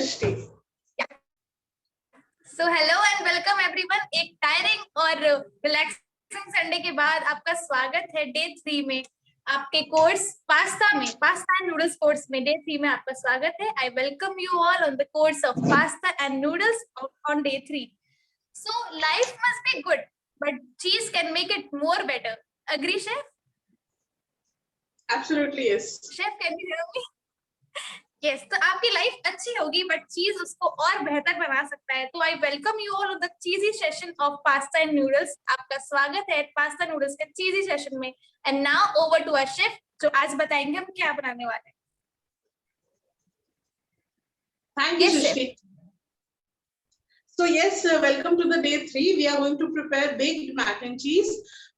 Srishti. So hello and welcome everyone. एक tiring और relaxing Sunday के बाद आपका स्वागत है डे 3 में आपके course pasta and noodles course में। डे 3 में आपका स्वागत है। I welcome you all on the course of pasta and noodles on day 3. So life must be good but cheese can make it more better. Agree, chef? Absolutely yes. Chef, can you hear me? Yes, तो आपकी life अच्छी होगी but चीज उसको और बेहतर बना सकता है. तो I welcome you all on the cheesy session of pasta and noodles. आपका स्वागत है पास्ता नूडल्स के चीजी सेशन में. And now over to our chef जो आज बताएंगे हम क्या बनाने वाले हैं. Thank you, Srishti. So yes, welcome to the day 3. We are going to prepare baked mac and cheese.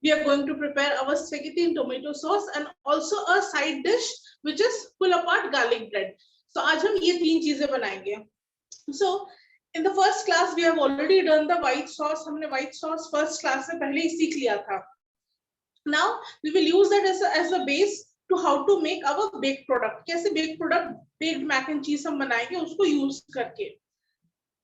We are going to prepare our spaghetti and tomato sauce and also a side dish which is pull apart garlic bread. So आज हम ये तीन चीजें बनाएंगे. So in the first class we have already done the white sauce. हमने white sauce first class में पहले ही सीख लिया था. Now we will use that as a base to how to make our baked product. कैसे baked product baked mac and cheese हम बनाएंगे उसको use करके.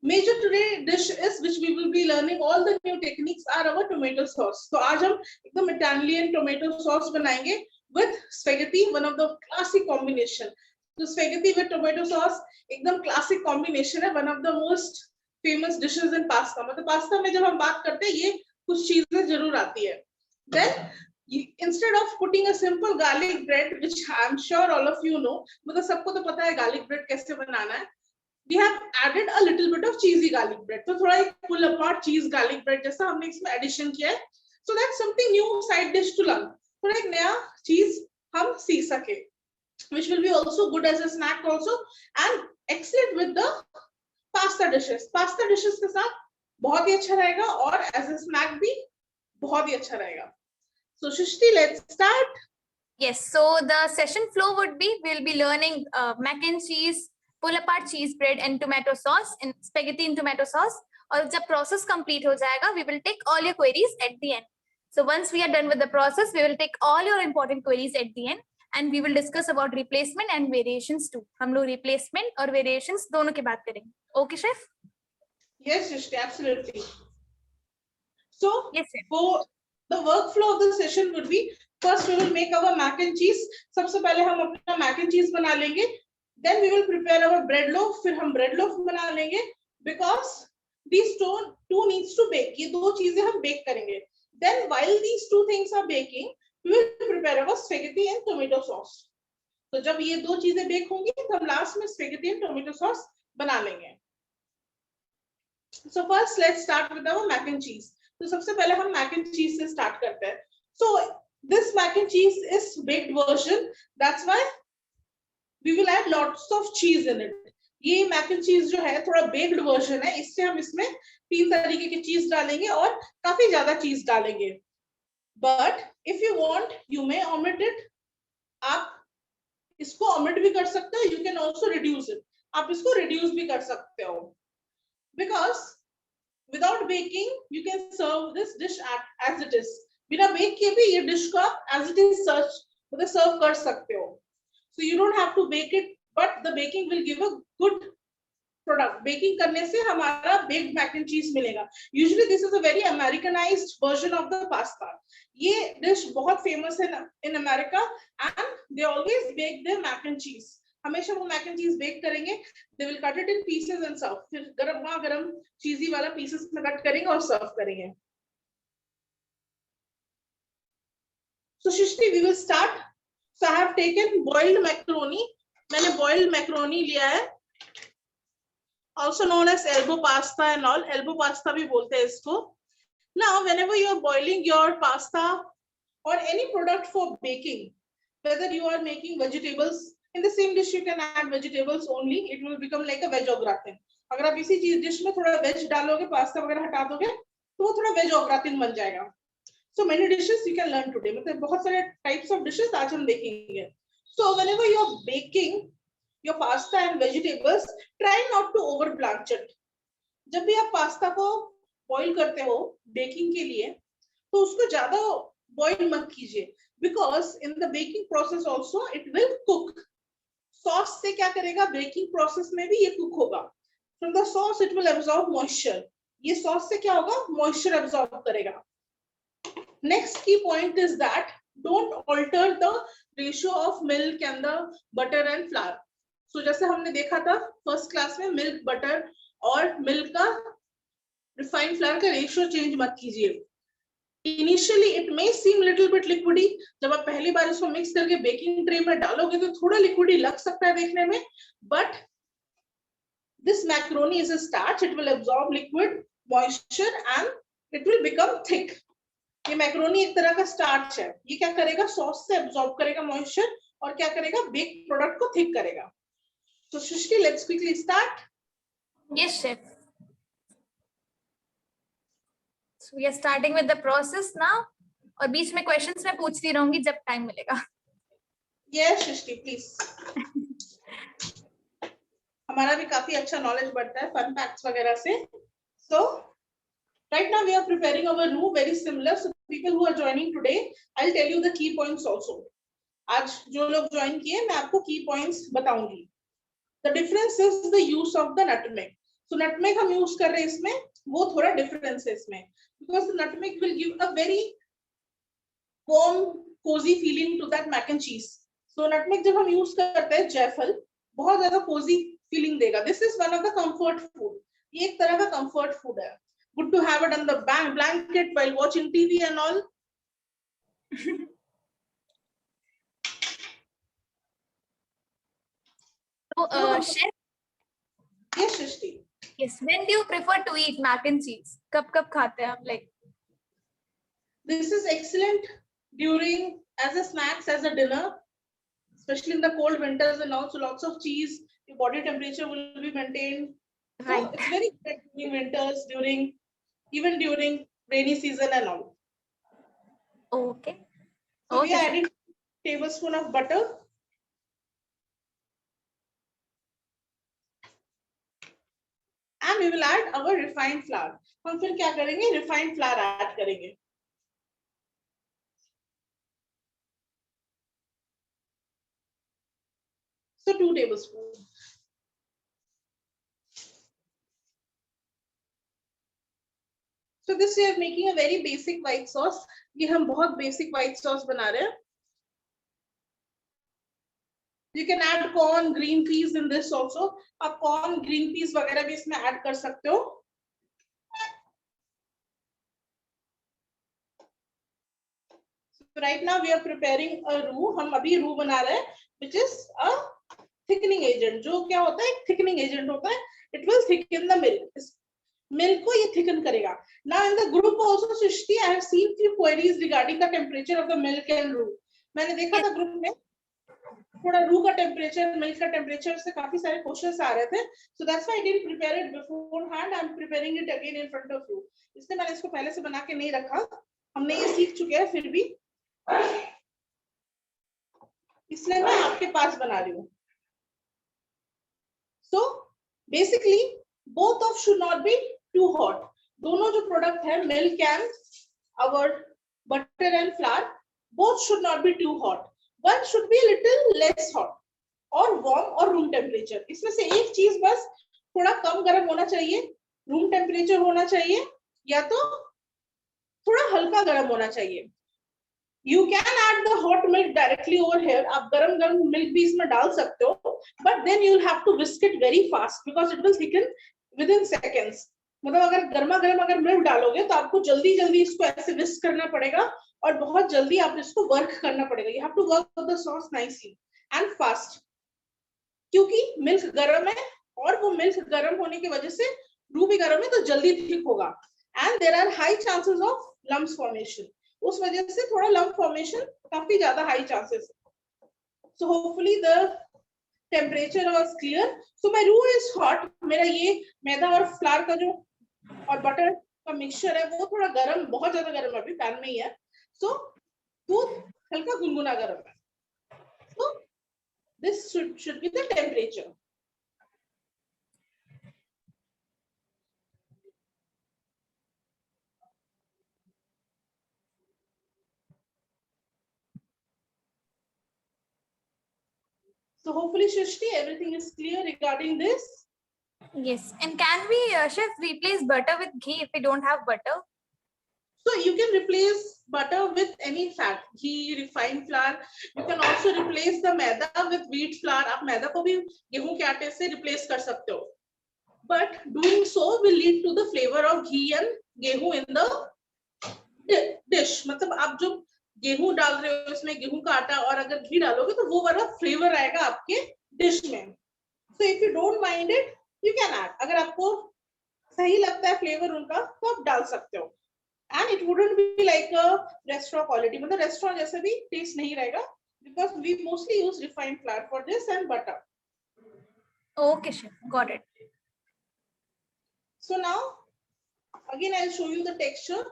Major today dish is which we will be learning all the new techniques are our tomato sauce. So आज हम एकदम Italian tomato sauce बनाएंगे with spaghetti, one of the classic combination. So spaghetti with tomato sauce एकदम classic combination है, one of the most famous dishes in pasta. मतलब pasta में जब हम बात करते हैं ये कुछ चीजें जरूर आती है. Then instead of putting a simple garlic bread, which I'm sure all of you know, मतलब सबको तो पता है garlic bread कैसे बनाना है. We have added a little bit of cheesy garlic bread. तो थोड़ा एक pull apart cheese garlic bread जैसा हमने इसमें addition किया है. So that's something new side dish to learn. थोड़ा एक नया चीज हम सीख सके, which will be also good as a snack also and excellent with the pasta dishes. Pasta dishes के साथ बहुत ही अच्छा रहेगा और as a snack भी बहुत ही अच्छा रहेगा. So Shrishti, let's start. Yes, so the session flow would be we'll be learning mac and cheese, pull apart cheese bread and tomato sauce and spaghetti and tomato sauce. और जब process complete हो जाएगा we will take all your queries at the end. So once we are done with the process we will take all your important queries at the end and we will discuss about replacement and variations too. हम लोग replacement और variations दोनों की बात करेंगे. Okay, chef? Yes, Shrishti, absolutely. So yes, sir. For the workflow of the session would be first we will make our mac and cheese. सबसे पहले हम अपना mac and cheese बना लेंगे. Then we will prepare our bread loaf. फिर हम bread loaf बना लेंगे because these two needs to bake. ये दो चीजें हम bake करेंगे. Then while these two things are baking, we will prepare our spaghetti and tomato sauce. तो जब ये दो चीजें bake होंगी तो हम last में spaghetti and tomato sauce बना लेंगे. So first let's start with our mac and cheese. तो सबसे पहले हम mac and cheese से start करते हैं. So this mac and cheese is baked version. That's why we will add lots of cheese in it. ये mac and cheese जो है थोड़ा baked version है, इससे हम इसमें तीन तरीके की चीज डालेंगे और काफी ज्यादा चीज डालेंगे. But if you want, you may omit it. आप इसको omit भी कर सकते हो. You can also reduce it. आप इसको reduce भी कर सकते हो. Because without baking, you can serve this dish as it is. बिना bake किए भी ये dish को आप as it is serve कर सकते हो. So you don't have to bake it, but the baking will give a good product. Baking करने से हमारा baked mac and cheese मिलेगा. Usually this is a very Americanized version of the pasta. ये dish बहुत famous है in America and they always bake their mac and cheese. हमेशा वो mac and cheese bake करेंगे. They will cut it in pieces and serve. फिर गरम cheesy वाला pieces में cut करेंगे और serve करेंगे. So Shrishti, we will start. So I have taken boiled macaroni. मैंने boiled macaroni लिया है. Also known as elbow pasta and all. Elbow pasta भी बोलते हैं इसको. Now, whenever you are boiling your pasta or any product for baking, whether you are making vegetables, in the same dish you can add vegetables only. It will become like a veg au gratin. अगर आप इसी चीज dish में थोड़ा veg डालोगे, pasta वगैरह हटा दोगे, तो वो थोड़ा veg au gratin बन जाएगा. So many dishes you can learn today. मतलब बहुत सारे types of dishes आज हम देखेंगे. So whenever you are baking your pasta and vegetables, try not to over blanch it. जब भी आप पास्ता को boil करते हो baking के लिए, तो उसको ज्यादा boil मत कीजिए, because in the baking process also it will cook. Sauce से क्या करेगा, baking process में भी ये cook होगा. From the sauce it will absorb moisture. ये sauce से क्या होगा? Moisture absorb करेगा. Next key point is that don't alter the ratio of milk and the butter and flour. So जैसे हमने देखा था first class में milk, butter और milk का refined flour का ratio change मत कीजिए. Initially it may seem little bit liquidy. जब आप पहली बार इसको mix करके baking tray में डालोगे तो थोड़ा liquidy लग सकता है देखने में, but this macaroni is a starch. It will absorb liquid, moisture and it will become thick. ये मैक्रोनी एक तरह का स्टार्च है. ये क्या करेगा? सॉस से एब्जॉर्ब करेगा मॉइस्चर और क्या करेगा? बेक प्रोडक्ट को थिक करेगा. So Shrishti, let's quickly start. Yes, chef. So we are starting with the process now. और बीच में क्वेश्चंस मैं पूछती रहूंगी जब टाइम मिलेगा. Yes, Shrishti, please. हमारा भी काफी अच्छा नॉलेज बढ़ता है फन फैक्ट्स वगैरह से. So right now we are preparing our roux very similar. So people who are joining today, I'll tell you the key points also. आज जो लोग join किए मैं आपको key points बताऊंगी. The difference is the use of the nutmeg. So nutmeg हम use कर रहे हैं इसमें, वो थोड़ा difference है इसमें, because the nutmeg will give a very warm, cozy feeling to that mac and cheese. So nutmeg जब हम use करते हैं जायफल, बहुत ज़्यादा cozy feeling देगा. This is one of the comfort food. ये एक तरह का comfort food है. Good to have it on the blanket while watching TV and all. So, chef. Yes, Shrishti. Yes. When do you prefer to eat mac and cheese? कब खाते हैं आप? Like. This is excellent during as a snacks, as a dinner, especially in the cold winters and also lots of cheese. Your body temperature will be maintained. Right. So it's very good during winters, even during rainy season and all. Okay. So we are adding a tablespoon of butter. And we will add our refined flour. हम फिर क्या करेंगे? Refined flour add करेंगे. So 2 tablespoons. So this we are making a very basic white sauce. ये हम बहुत basic white sauce बना रहे हैं. You can add corn, green peas in this also. आप corn, green peas वगैरह भी इसमें add कर सकते हो. So right now we are preparing a roux. हम अभी roux बना रहे हैं, which is a thickening agent. जो क्या होता है? Thickening agent होता है. It will thicken the milk. Milk को ये thicken करेगा. Now in the group also, Shrishti, I have seen few queries regarding the temperature of the milk and roux. मैंने देखा था group में थोड़ा roux का temperature, milk का temperature से काफी सारे questions आ रहे थे. So that's why I didn't prepare it beforehand. I'm preparing it again in front of you. इसलिए मैंने इसको पहले से बना के नहीं रखा. हमने ये सीख चुके हैं फिर भी. इसलिए मैं आपके पास बना रही हूँ. So basically both of should not be too hot. दोनों जो product है milk and our butter and flour, both should not be too hot. One should be a little less hot or warm or room temperature. इसमें से एक चीज बस थोड़ा कम गर्म होना चाहिए, room temperature होना चाहिए, या तो थोड़ा हल्का गर्म होना चाहिए. You can add the hot milk directly over here. आप गरम milk भी इसमें डाल सकते हो, but then you'll have to whisk it very fast because it will thicken within seconds. मतलब अगर गर्मा गर्म अगर milk डालोगे तो आपको जल्दी इसको ऐसे whisk करना पड़ेगा और बहुत जल्दी आप इसको work करना पड़ेगा. You have to work the sauce nicely and fast. क्योंकि milk गर्म है और वो milk गर्म होने की वजह से roux भी गर्म है तो जल्दी thick होगा. And there are high chances of lumps formation. उस वजह से थोड़ा lump formation काफी ज्यादा high chances. So hopefully the temperature was clear. So my roux is hot. मेरा ये मैदा और flour का जो और butter का mixture है वो थोड़ा गरम, बहुत ज्यादा गरम अभी पैन में ही है. So दूध हल्का गुनगुना गरम है. So this should be the temperature. So hopefully, Shrishti, everything is clear regarding this. Yes. And can we, chef, replace butter with ghee if we don't have butter? So you can replace butter with any fat, ghee, refined flour. You can also replace the maida with wheat flour. आप मैदा को भी गेहूं के आटे से replace कर सकते हो. But doing so will lead to the flavor of ghee and गेहूं in the dish. मतलब आप जो गेहूं डाल रहे हो उसमें गेहूं का आटा और अगर घी डालोगे तो वो वाला फ्लेवर आएगा आपके डिश में. So if you don't mind it, you can add. अगर आपको सही लगता है फ्लेवर उनका तो आप डाल सकते हो. And it wouldn't be like a restaurant quality. मतलब restaurant जैसे भी taste नहीं रहेगा because we mostly use refined flour for this and butter. Okay, chef. Got it. So now, again, I'll show you the texture.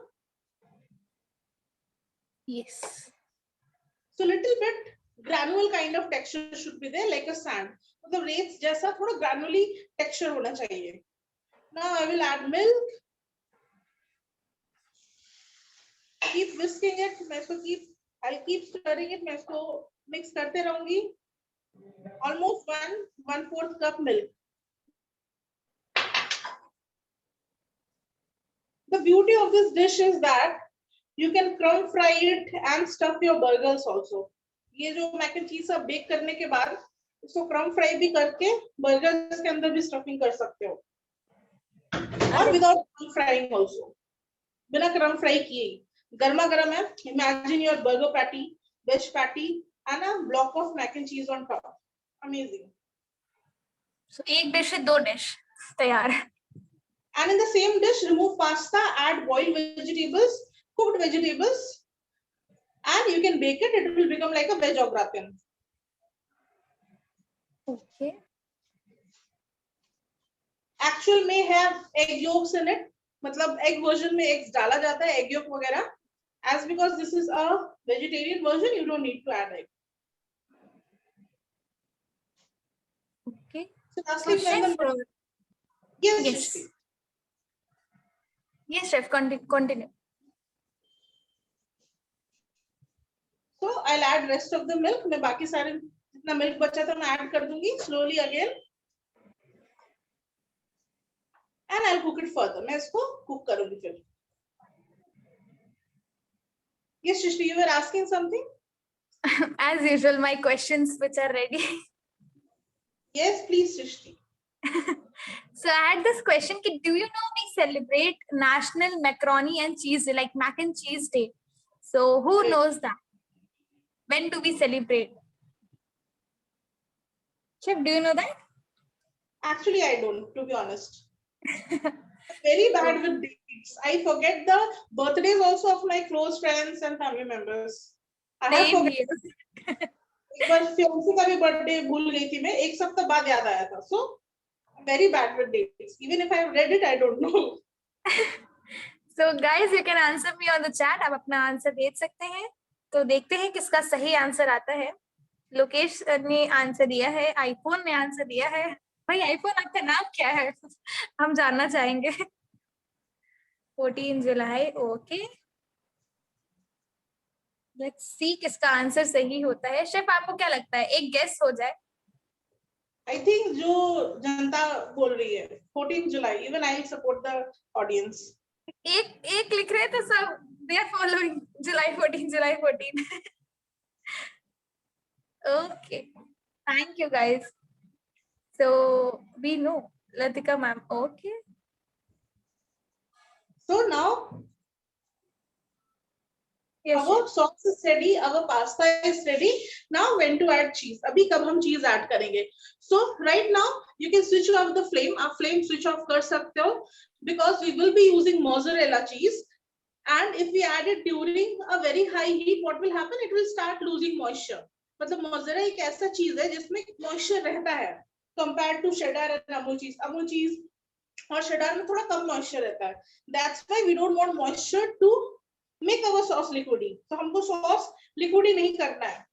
Yes. So little bit granule kind of texture should be there, like a sand. मतलब रेत जैसा थोड़ा granularly texture होना चाहिए. Now I will add milk. Keep whisking it. मैं इसको I'll keep stirring it. मैं इसको mix करते रहूंगी. Almost 1/4 cup milk. The beauty of this dish is that you can crumb fry it and stuff your burgers also. ये जो mac and cheese आप bake करने के बाद इसको crumb fry भी करके burgers के अंदर भी stuffing कर सकते हो. और without crumb frying also. बिना crumb fry किए गर्मा गर्म है. Imagine your burger patty, veg patty, and a block of mac and cheese on top. Amazing. So एक dish से दो dish तैयार. And in the same dish, remove pasta, add boiled vegetables, cooked vegetables, and you can bake it. It will become like a veg au gratin. Okay. Actual may have egg yolks in it. मतलब egg version में eggs डाला जाता है, egg yolk वगैरह. As because this is a vegetarian version, you don't need to add egg. Okay. So lastly, chef, yes. Yes. Yes, chef. Continue. So I'll add rest of the milk. मैं बाकी सारे जितना milk बचा था मैं add कर दूंगी slowly again. And I'll cook it further. मैं इसको cook करूंगी फिर. Yes, Shrishti, you were asking something? As usual, my questions which are ready. Yes, please, Shrishti. So I had this question, do you know we celebrate National Macaroni and Cheese Day, like Mac and Cheese Day? So who knows that? When do we celebrate? Chef, do you know that? Actually, I don't, to be honest. Very bad with dates. I forget the birthdays also of my close friends and family members. I have forgotten. एक बार fiancé का भी birthday भूल गई थी मैं. एक सप्ताह बाद याद आया था. So very bad with dates. Even if I have read it, I don't know. So guys, you can answer me on the chat. आप अपना आंसर दे सकते हैं. तो देखते हैं किसका सही आंसर आता है. लोकेश ने आंसर दिया है. आईफोन ने आंसर दिया है. भाई आईफोन आपका नाम क्या है? हम जानना चाहेंगे. 14 जुलाई. ओके. लेट्स सी किसका आंसर सही होता है. शेफ आपको क्या लगता है? एक गेस हो जाए. I think जो जनता बोल रही है 14 जुलाई. Even I support the audience. एक लिख रहे थे सब. They are following July 14, July 14. Okay. Thank you guys. So we know Latika ma'am. Okay. So now yes, our sauce is ready, our pasta is ready. Now when to add cheese? अभी कब हम cheese add करेंगे? So right now you can switch off the flame. आप flame switch off कर सकते हो because we will be using mozzarella cheese. And if we add it during a very high heat, what will happen? It will start losing moisture. मतलब mozzarella एक ऐसा चीज है जिसमें moisture रहता है compared to cheddar and amul cheese. Amul cheese और cheddar में थोड़ा कम moisture रहता है. That's why we don't want moisture to make our sauce liquidy. So हमको sauce liquidy नहीं करना है.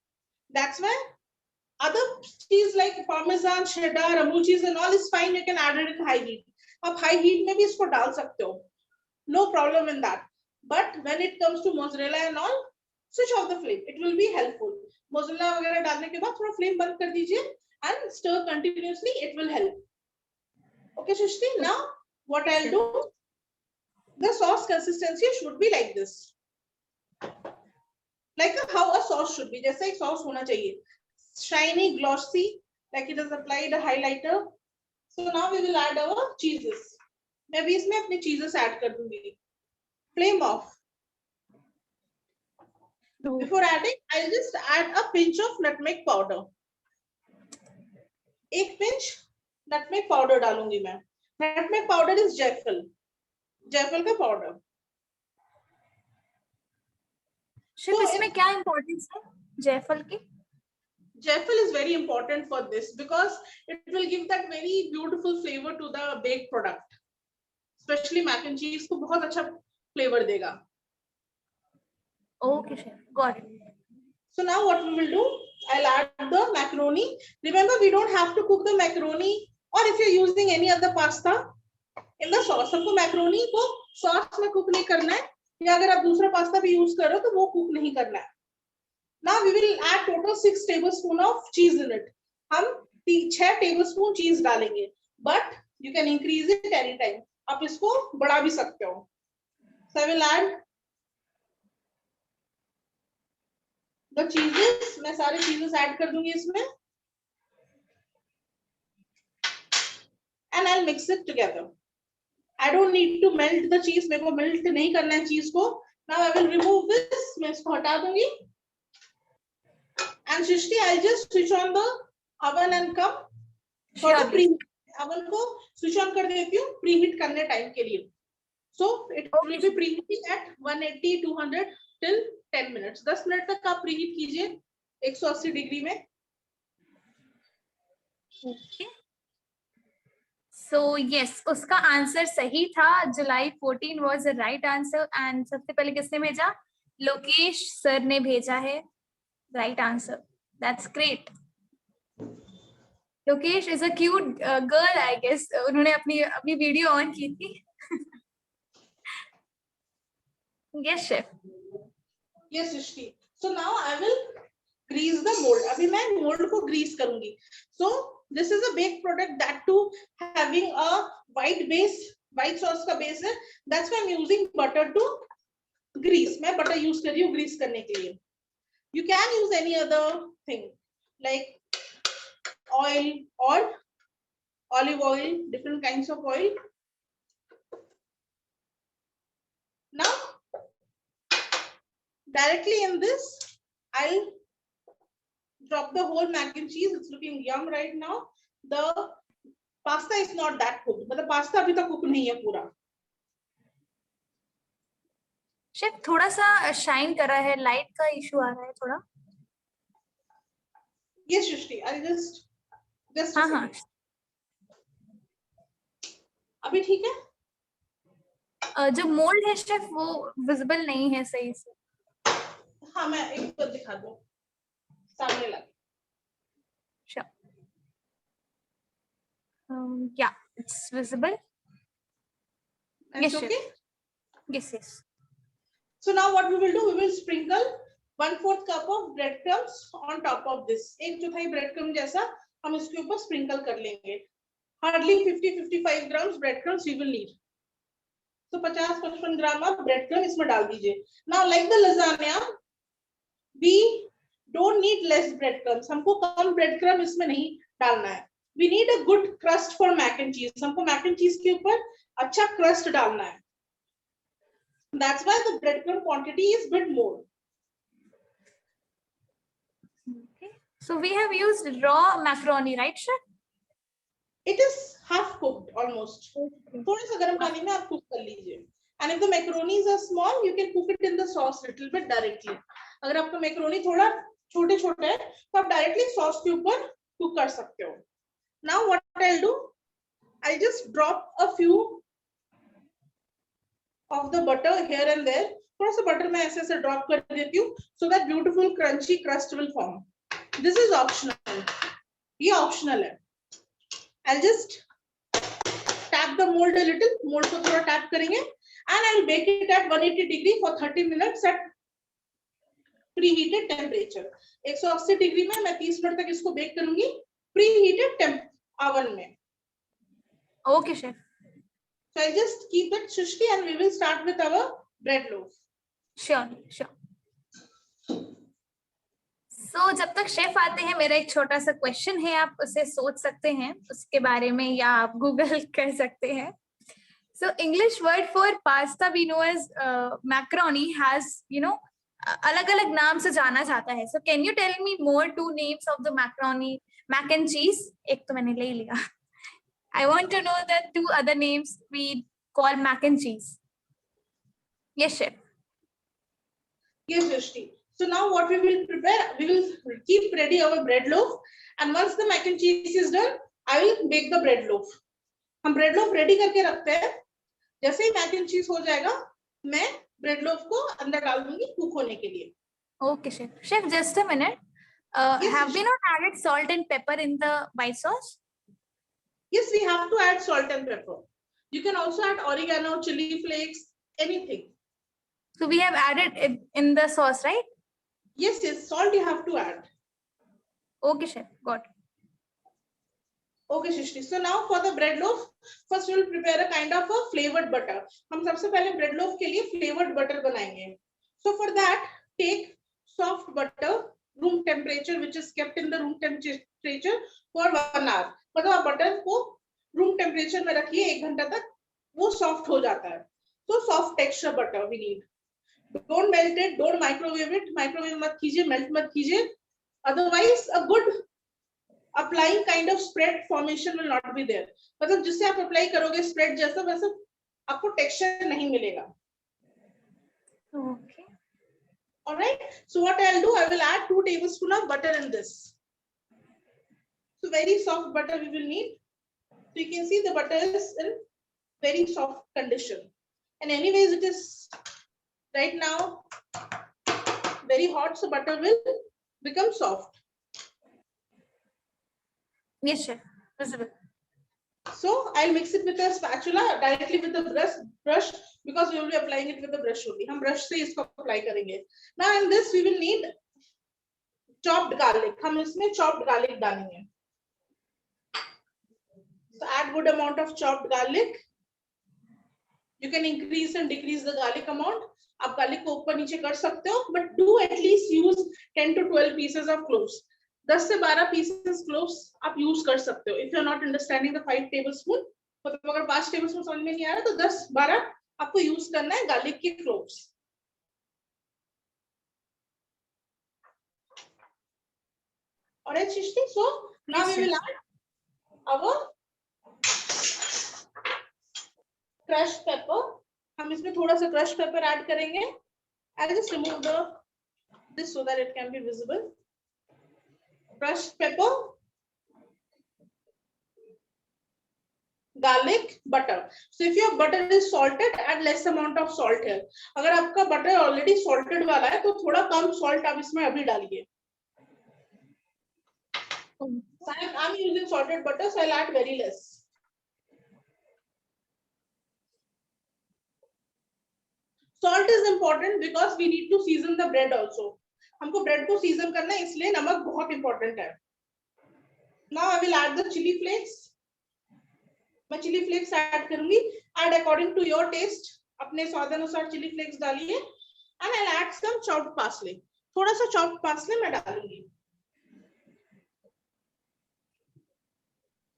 That's why other cheese like parmesan, cheddar, amul cheese and all is fine. You can add it in high heat. आप high heat में भी इसको डाल सकते हो. No problem in that. But when it comes to mozzarella and all, switch off the flame. It will be helpful. Mozzarella वगैरह डालने के बाद थोड़ा flame बंद कर दीजिए and stir continuously. It will help. Okay, Shrishti, now what I'll do, the sauce consistency should be like this, like how a sauce should be, जैसा एक sauce होना चाहिए, shiny, glossy, like it has applied a highlighter. So now we will add our cheeses. मैं भी इसमें अपने cheeses add कर दूंगी. Flame off. Before adding, I'll just add a pinch of nutmeg powder. एक pinch nutmeg powder डालूंगी मैं. Nutmeg powder is जायफल का powder. शिव, इसमें क्या इम्पोर्टेंस है जायफल की? Jaifal is very important for this because it will give that very beautiful flavor to the baked product. Especially mac and cheese को बहुत अच्छा flavor देगा. Okay, chef, got it. So now what we will do, I'll add the macaroni. Remember, we don't have to cook the macaroni, or if you're using any other pasta in the sauce, हमको macaroni को sauce में cook नहीं करना है, या अगर आप दूसरा पास्ता भी यूज कर रहे हो तो वो cook नहीं करना है. Now we will add total 6 tablespoon of cheese in it. हम 6 tablespoon cheese डालेंगे, but you can increase it anytime. आप इसको बढ़ा भी सकते हो. So I will add the cheeses. मैं सारे cheeses add कर दूंगी इसमें, and I'll mix it together. I don't need to melt the cheese. मेरे को melt नहीं करना है cheese को. Now I will remove this. मैं इसको हटा दूंगी. And Shrishti, I'll just switch on the oven and come for the preheat. Oven को switch on कर देती हूँ preheat करने time के लिए. So it will be preheating at 180, 200 till 10 minutes. 10 minute तक आप preheat कीजिए 180 डिग्री में. Okay. So yes, उसका आंसर सही था. July 14 was the right answer. And सबसे पहले किसने भेजा? लोकेश सर ने भेजा है right answer. That's great. Lokesh is a cute girl, I guess. उन्होंने अपनी वीडियो ऑन की थी. Yes, chef. Yes, Shrishti. So now I will grease the mold. अभी मैं mold को grease करूंगी. So this is a baked product that too having a white base, white sauce का base है. That's why I'm using butter to grease. मैं butter use कर रही हूँ grease करने के लिए. You can use any other thing like oil or olive oil, different kinds of oil. Now, directly in this, I'll drop the whole mac and cheese. It's looking yum right now. The pasta is not that cooked, but the pasta अभी तक cook नहीं है पूरा. Chef थोड़ा सा shine कर रहा है, लाइट का इशू आ रहा है थोड़ा. Yes, Shrishti, I'll just हाँ. अभी ठीक है? जो मोल्ड है शेफ वो विजिबल नहीं है सही से. हाँ, मैं एक बार दिखा दूँ सामने ला. Sure. Yeah, it's visible. Yes, okay. Yes. So now what we will do, we will sprinkle 1/4 cup of breadcrumbs on top of this. एक चौथाई breadcrumb जैसा हम इसके ऊपर sprinkle कर लेंगे. Hardly 50-55 grams breadcrumbs we will need. So 50-55 ग्राम आप breadcrumb इसमें डाल दीजिए. Now like the lasagna, we don't need less breadcrumbs. हमको कम breadcrumb इसमें नहीं डालना है. We need a good crust for mac and cheese. हमको mac and cheese के ऊपर अच्छा crust डालना है. That's why the breadcrumb quantity is bit more. Okay. So we have used raw macaroni, right, chef? It is half cooked almost. थोड़ा सा गर्म पानी में आप cook कर लीजिए. And if the macaronis are small, you can cook it in the sauce little bit directly. अगर आपका macaroni थोड़ा छोटे-छोटे है, तो आप directly sauce के ऊपर cook कर सकते हो. Now what I'll do, I'll just drop a few of the butter here and there. थोड़ा सा butter मैं ऐसे ऐसे drop कर देती हूँ, so that beautiful crunchy crust will form. This is optional. ये optional है. I'll just tap the mold a little. Mold को थोड़ा tap करेंगे, and I'll bake it at 180 degree for 30 minutes at preheated temperature. 180 degree में मैं 30 minute तक इसको bake करूंगी preheated oven में. Okay, chef. So I'll just keep that, Shrishti, and we will start with our bread loaf. Sure, sure. So जब तक chef आते हैं, मेरा एक छोटा सा क्वेश्चन है, आप उसे सोच सकते हैं उसके बारे में, या आप गूगल कर सकते हैं. So English word for pasta we know as macaroni has, अलग-अलग नाम से जाना जाता है. So can you tell me more two names of the macaroni, mac and cheese? एक तो मैंने ले लिया. I want to know the two other names we call mac and cheese. Yes, chef. Yes, Shrishti. So now what we will prepare, we will keep ready our bread loaf, and once the mac and cheese is done, I will bake the bread loaf. हम bread loaf ready करके रखते हैं. जैसे ही mac and cheese हो जाएगा, मैं bread loaf को अंदर डाल दूंगी cook होने के लिए. Okay, chef. Chef, just a minute. Yes, Have we Shrishti. not added salt and pepper in the white sauce? Yes, we have to add salt and pepper. You can also add oregano, chili flakes, anything. So we have added it in the sauce, right? Yes, yes, salt you have to add. Okay, chef. Got it. Okay, Shrishti. So now for the bread loaf, first we will prepare a kind of a flavored butter. हम सबसे पहले bread loaf के लिए flavored butter बनाएंगे. So for that, take soft butter, room temperature, which is kept in the room temperature for 1 hour. मतलब आप butter को room temperature में रखिए 1 घंटा तक, वो soft हो जाता है. So soft texture butter we need. Don't melt it, don't microwave it. Microwave मत कीजिए, melt मत कीजिए. Otherwise, a good applying kind of spread formation will not be there. मतलब जिससे आप apply करोगे spread जैसा, वैसा आपको texture नहीं मिलेगा. Okay. All right. So what I'll do, I will add 2 tablespoons of butter in this. So very soft butter we will need. So you can see the butter is in very soft condition. And anyways, it is right now very hot, so butter will become soft. Yes, chef. Visible. So I'll mix it with a spatula directly with the brush because we will be applying it with the brush only. हम brush से इसको apply करेंगे. Now in this we will need chopped garlic. हम इसमें chopped garlic डालेंगे. So add good amount of chopped garlic. You can increase and decrease the garlic amount. आप garlic को ऊपर नीचे कर सकते हो, but do at least use 10 to 12 pieces of cloves. 10 से 12 pieces cloves आप use कर सकते हो. If you are not understanding the 5 tablespoon, मतलब अगर 5 tablespoon समझ में नहीं आ रहा तो 10-12 आपको use करना है garlic के cloves. Alright, Shrishti. So now we will add our crushed pepper. हम इसमें थोड़ा सा crushed pepper add करेंगे. I'll just remove this so that it can be visible. Crushed pepper, garlic, butter. So if your butter is salted, add less amount of salt here. अगर आपका butter already salted वाला है तो थोड़ा कम salt आप इसमें अभी डालिए. So I'm using salted butter, so I'll add very less. Salt is important because we need to season the bread also. हमको bread को season करना है, इसलिए नमक बहुत important है. Now I will add the chili flakes. मैं chili flakes add करूँगी. Add according to your taste. अपने स्वाद अनुसार chili flakes डालिए. And I'll add some chopped parsley. थोड़ा सा chopped parsley मैं डालूंगी.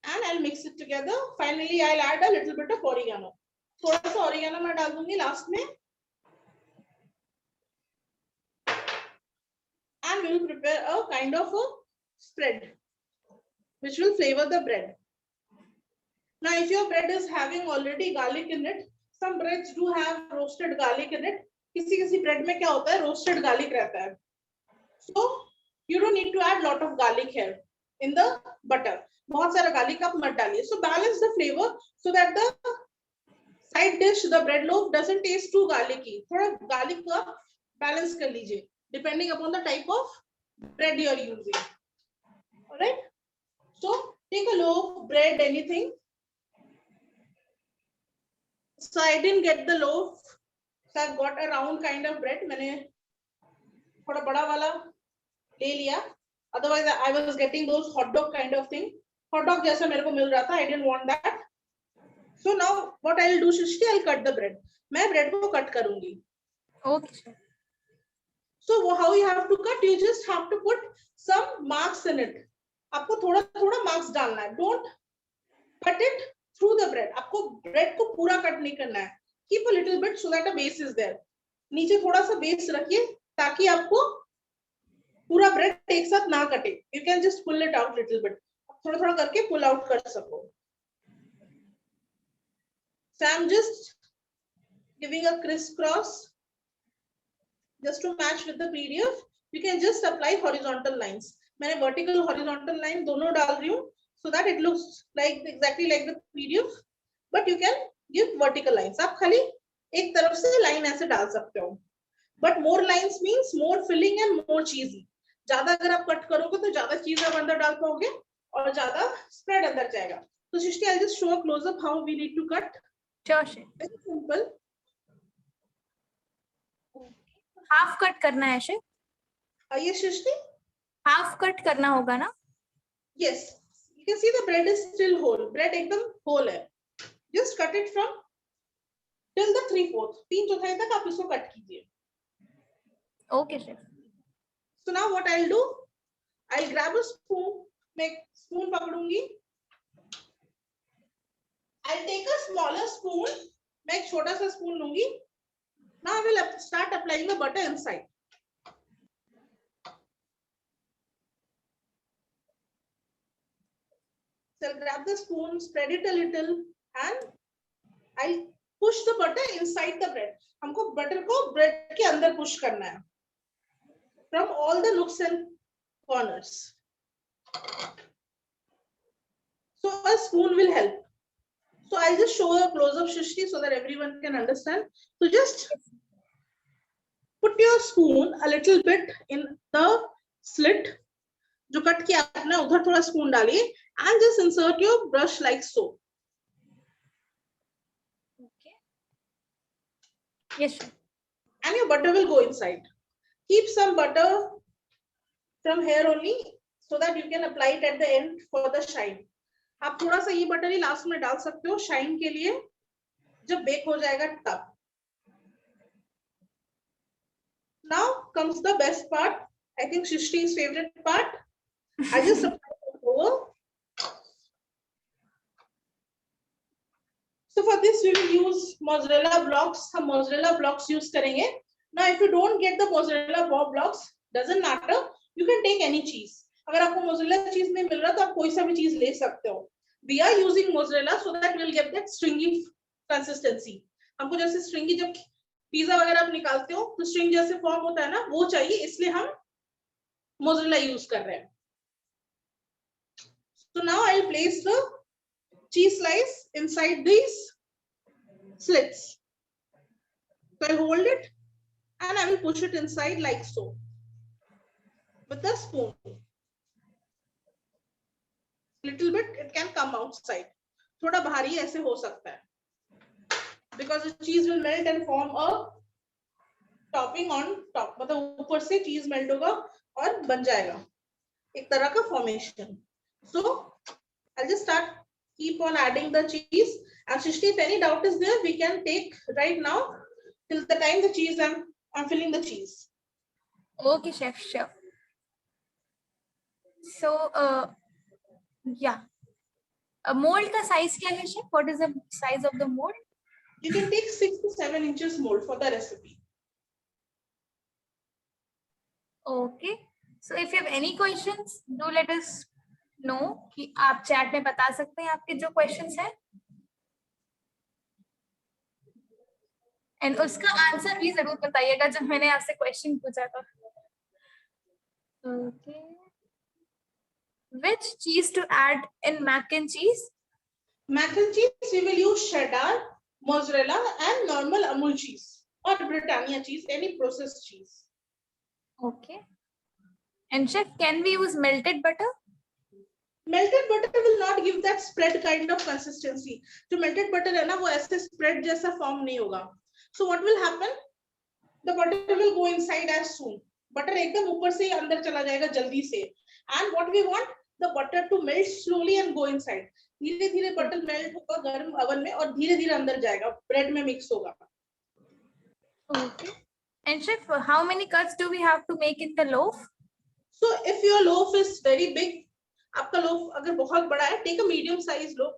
And I'll mix it together. Finally, I'll add a little bit of oregano. थोड़ा सा oregano मैं डाल दूँगी last में. And we will prepare a kind of a spread which will flavor the bread. Now if your bread is having already garlic in it, some breads do have roasted garlic in it. किसी bread में क्या होता है, roasted garlic रहता है. So you don't need to add lot of garlic here in the butter. बहुत सारा garlic आप मत डालिए. So balance the flavor so that the side dish, the bread loaf doesn't taste too garlicky. थोड़ा garlic का balance कर लीजिए. Depending upon the type of bread you are using. All right. So take a loaf, bread, anything. So I didn't get the loaf. So I've got a round kind of bread. मैंने थोड़ा बड़ा वाला ले लिया. Otherwise I was getting those hot dog kind of thing. Hot dog जैसा मेरे को मिल रहा था. I didn't want that. So now what I'll do, Shrishti, I'll cut the bread. मैं bread को cut करूँगी. Okay, chef. So how you have to cut? You just have to put some marks in it. आपको थोड़ा थोड़ा marks डालना है. Don't cut it through the bread. आपको bread को पूरा cut नहीं करना है. Keep a little bit so that a base is there. नीचे थोड़ा सा base रखिए ताकि आपको पूरा bread एक साथ ना कटे. You can just pull it out little bit. थोड़ा थोड़ा करके pull out कर सको. So I'm just giving a crisscross just to match with the PDF. You can just apply horizontal lines. मैंने vertical horizontal line दोनों डाल रही हूँ so that it looks like exactly like the PDF, but you can give vertical lines. आप खाली एक तरफ से line ऐसे डाल सकते हो. But more lines means more filling and more cheesy. ज्यादा अगर आप कट करोगे तो ज्यादा चीज आप अंदर डाल पाओगे और ज्यादा spread अंदर जाएगा. So Shrishti, I'll just show a close up how we need to cut. Sure, chef. Very simple. Half cut करना है शेफ. आइए Shrishti. हाफ कट करना होगा ना? Yes. You can see the bread is still whole. Bread एकदम whole है. Just cut it from till the 3/4. 3/4 तक आप इसको कट कीजिए. Okay, chef. So now what I'll do? I'll grab a spoon. मैं spoon पकड़ूंगी. I'll take a smaller spoon. मैं एक छोटा सा spoon लूंगी. Now I will start applying the butter inside. So I'll grab the spoon, spread it a little, and I'll push the butter inside the bread. हमको butter को bread के अंदर push करना है. From all the nooks and corners. So a spoon will help. So I'll just show a close-up, Shrishti, so that everyone can understand. So just put your spoon a little bit in the slit. जो cut किया आपने उधर थोड़ा spoon डालिए and just insert your brush like so. Okay. Yes, chef. And your butter will go inside. Keep some butter from here only so that you can apply it at the end for the shine. आप थोड़ा सा ये butter ही last में डाल सकते हो shine के लिए जब बेक हो जाएगा तब. Now comes the best part. I think Shrishti's favorite part. I just apply the over. So for this we will use mozzarella blocks. हम mozzarella blocks use करेंगे. Now if you don't get the mozzarella blocks, doesn't matter. You can take any cheese. अगर आपको mozzarella cheese नहीं मिल रहा तो आप कोई सा भी चीज ले सकते हो. We are using mozzarella so that we'll get that stringy consistency. हमको जैसे stringy जब पिज्जा वगैरह आप निकालते हो तो string जैसे फॉर्म होता है ना वो चाहिए इसलिए हम mozzarella यूज कर रहे हैं. So now I'll place the cheese slice inside these slits. So I'll hold it and I will push it inside like so with the spoon. Little bit it can come outside. थोड़ा भारी ऐसे हो सकता है because the cheese will melt and form a topping on top. मतलब ऊपर से cheese melt होगा और बन जाएगा एक तरह का formation. So I'll just start keep on adding the cheese. And Shrishti, if any doubt is there, we can take right now till the time the cheese I'm filling the cheese. Okay, chef, sure. So, yeah. A mold का size क्या है, chef? What is the size of the mold? You can take 6 to 7 inches mold for the recipe. Okay. So if you have any questions, do let us know. कि आप chat में बता सकते हैं आपके जो questions हैं. And उसका आंसर भी जरूर बताइएगा जब मैंने आपसे क्वेश्चन पूछा था. Okay. Which cheese to add in mac and cheese? Mac and cheese we will use cheddar, mozzarella and normal Amul cheese or Britannia cheese, any processed cheese. Okay. And chef, can we use melted butter? Melted butter will not give that spread kind of consistency. जो melted butter है ना वो ऐसे spread जैसा form नहीं होगा. So what will happen? The butter will go inside as soon. Butter एकदम ऊपर से ही अंदर चला जाएगा जल्दी से. And what we want, the butter to melt slowly and go inside. धीरे धीरे बटर मेल्ट होगा गर्म ओवन में और धीरे धीरे अंदर जाएगा, ब्रेड में मिक्स होगा। Okay. And chef, how many cuts do we have to make in the loaf? So if your loaf is very big, आपका लोफ अगर बहुत बड़ा है, take a medium size loaf,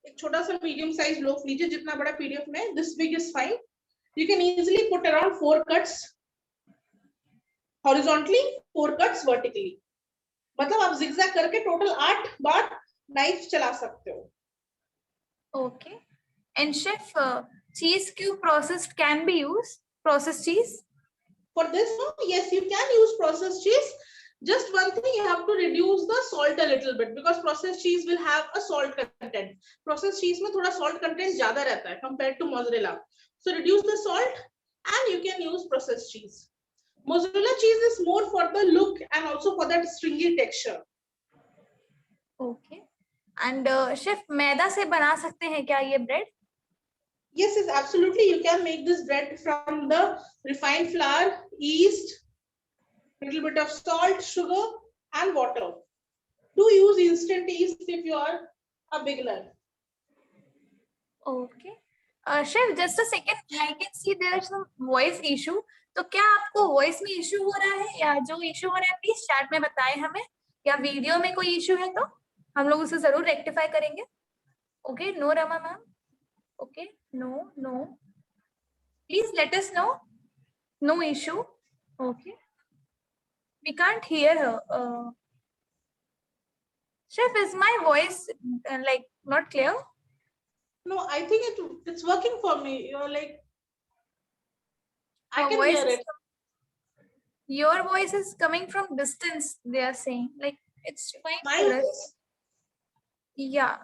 एक छोटा सा medium size loaf लीजिए जितना बड़ा PDF में, this big is fine. You can easily put around 4 cuts horizontally, 4 cuts vertically. मतलब आप zigzag करके टोटल 8 बार नाइफ चला सकते हो। Okay. And chef, cheese cube processed can be used? Processed cheese? For this, no, yes, you can use processed cheese. Just one thing, you have to reduce the salt a little bit because processed cheese will have a salt content. Processed cheese में थोड़ा salt content ज़्यादा रहता है compared to mozzarella. So reduce the salt and you can use processed cheese. Mozzarella cheese is more for the look and also for that stringy texture. Okay. And chef, मैदा से बना सकते हैं क्या ये bread? Yes, yes, absolutely. You can make this bread from the refined flour, yeast, little bit of salt, sugar, and water. Do use instant yeast if you are a beginner. Okay. Chef, just a second. I can see there is some voice issue. तो क्या आपको voice में issue हो रहा है या जो issue हो रहा है प्लीज चैट में बताएं हमें, या वीडियो में कोई इशू है तो हम लोग उसे जरूर रेक्टिफाई करेंगे। Okay, no Rama ma'am, okay, no please let us know, no issue, okay, we can't hear her. Chef, is my voice like not clear? No, I think it's working for me. You're like, I can hear it. Your voice is coming from distance, they are saying, like it's fine. My voice? Yeah.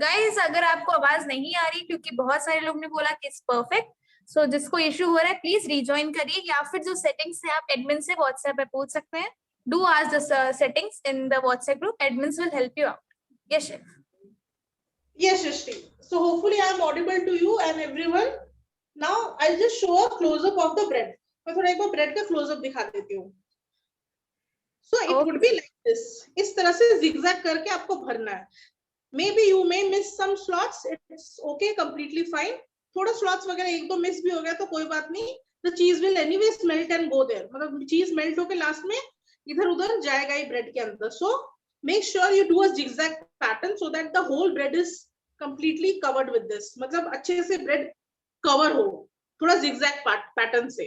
Guys, अगर आपको आवाज नहीं आ रही क्योंकि बहुत सारे लोग ने बोला कि इट्स परफेक्ट, सो जिसको इशू हो रहा है प्लीज रिजॉइन करिए, या फिर जो सेटिंग्स है आप एडमिन से व्हाट्सएप पे पूछ सकते हैं। Do ask the settings in the WhatsApp group, admins will help you out. Yes chef. Yes, Shrishti. So hopefully I am audible to you and everyone. Now I'll just show a close up of the bread. मैं थोड़ा एक बार bread का close up दिखा देती हूँ। So it would be like this. इस तरह से zigzag करके आपको भरना है। Maybe you may miss some slots. It's okay, completely fine. थोड़ा slots वगैरह एक दो miss भी हो गया तो कोई बात नहीं. The cheese will anyways melt and go there. मतलब cheese melt होके last में इधर उधर जाएगा ही bread के अंदर. So make sure you do a zigzag pattern so that the whole bread is completely covered with this. मतलब अच्छे से bread cover हो, थोड़ा zigzag pattern से.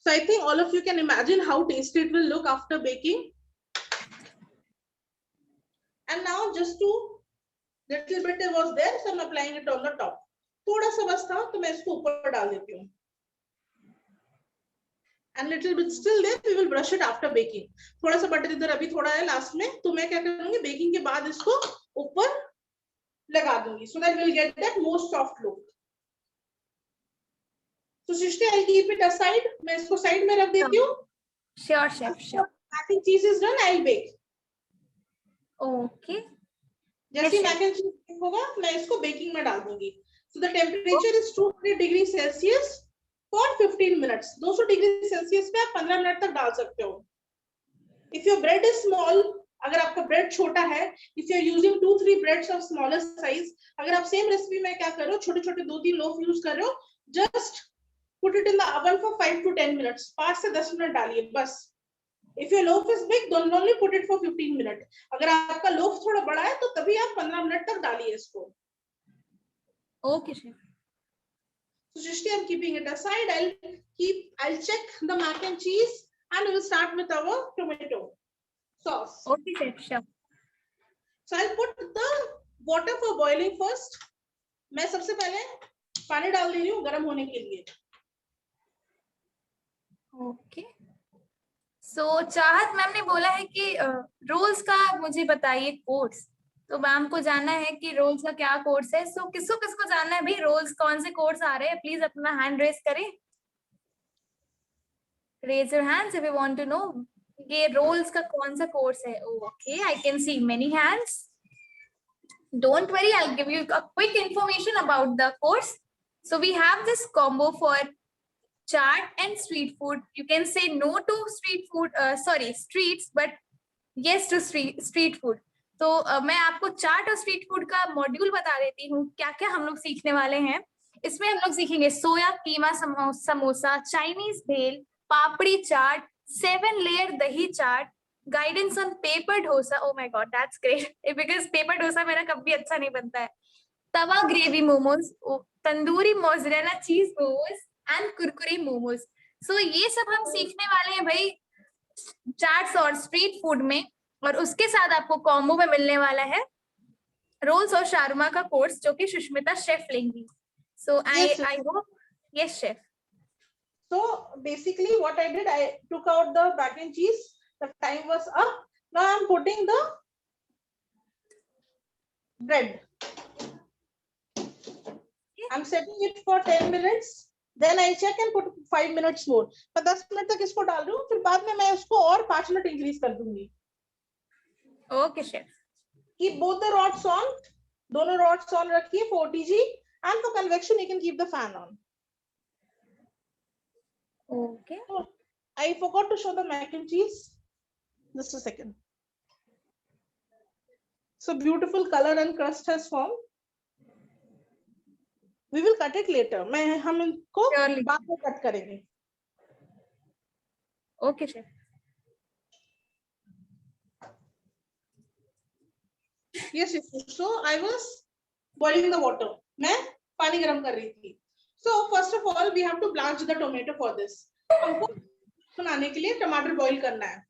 So I think all of you can imagine how tasty it will look after baking. And now just to little bit it was there, so I'm applying it on the top. थोड़ा सा बस था तो मैं इसको ऊपर डाल देती हूँ. And little bit still there, we will brush it after baking. थोड़ा सा बटर इधर अभी थोड़ा है लास्ट में, तो मैं क्या करूँगी बेकिंग के बाद इसको ऊपर लगा दूंगी, so that we'll get that more soft look. So Shrishti, I'll keep it aside. मैं इसको साइड में रख देती हूँ. Sure, chef, sure. Mac and cheese is done. I'll bake. Okay. जैसे mac and cheese होगा, मैं इसको बेकिंग में डाल दूंगी. So the temperature is 200 degrees Celsius for 15 minutes. 200 degree Celsius पे आप 15 मिनट तक डाल सकते हो. If your bread is small, अगर आपका ब्रेड छोटा है, if you are using 2-3 breads of smaller size, अगर आप सेम रेसिपी में क्या कर रहे हो, छोटे-छोटे 2-3 लोफ यूज कर रहे हो, just put it in the oven for 5 to 10 minutes. 5 से 10 मिनट डालिए बस. If your loaf is big, don't only put it for 15 minutes. अगर आपका लोफ थोड़ा बड़ा है, तो तभी आप 15 मिनट तक डालिए इसको. Okay, chef. So Shrishti, I'm keeping it aside. I'll check the mac and cheese, and we will start with our tomato sauce. Okay, chef, sure. So I'll put the water for boiling first. मैं सबसे पहले पानी डाल दे रही हूँ गर्म होने के लिए. Okay. So चाहत मैम ने बोला है कि रोल्स का मुझे बताइए कोर्स, तो मैम को जानना है कि रोल्स का क्या कोर्स है. सो किसको किसको जानना है भाई रोल्स कौन से कोर्स आ रहे हैं, प्लीज अपना हैंड रेज करें. Raise your hands if you want to know ये रोल्स का कौन सा कोर्स है. Okay, I can see many hands. Don't worry, I'll give you a quick information about the course. So we have this combo for chaat and street food. You can say no to street food, streets, but yes to street food. तो मैं आपको चाट और street food का module बता देती हूँ, क्या क्या हम लोग सीखने वाले हैं। इसमें हम लोग सीखेंगे सोया कीमा समोसा, चाइनीज भेल, पापड़ी चाट, 7 लेयर दही chaat, guidance on paper dosa. Oh my God, that's great, because paper dosa मेरा कभी अच्छा नहीं बनता है। Tawa gravy momos, tandoori mozzarella cheese momos and Kurkure momos. So ये सब हम सीखने वाले हैं भाई चाट्स और स्ट्रीट फूड में। और उसके साथ आपको कॉम्बो में मिलने वाला है रोल्स और शारमा का कोर्स, जो कि सुष्मिता शेफ लेंगी। So I hope, yes chef. So basically what I did, I took out the mac and cheese. The time was up. Now I'm putting the bread. I'm setting it for 10 minutes. Then I check and put 5 minutes more. पर 10 minute तक इसको डाल दूं, फिर बाद में मैं उसको और 5 मिनट इंक्रीज कर दूंगी। Okay chef. Keep both the rods on. दोनों rods on रखिए 40 G. And for convection you can keep the fan on. Okay. Oh, I forgot to show the mac and cheese. Just a second. So beautiful color and crust has formed. We will cut it later. हम इनको बाद में cut करेंगे. Okay chef. Yes, so I was boiling the water. मैं पानी गरम कर रही थी. So first of all, we have to blanch the tomato for this. हमको बनाने के लिए टमाटर बॉईल करना है.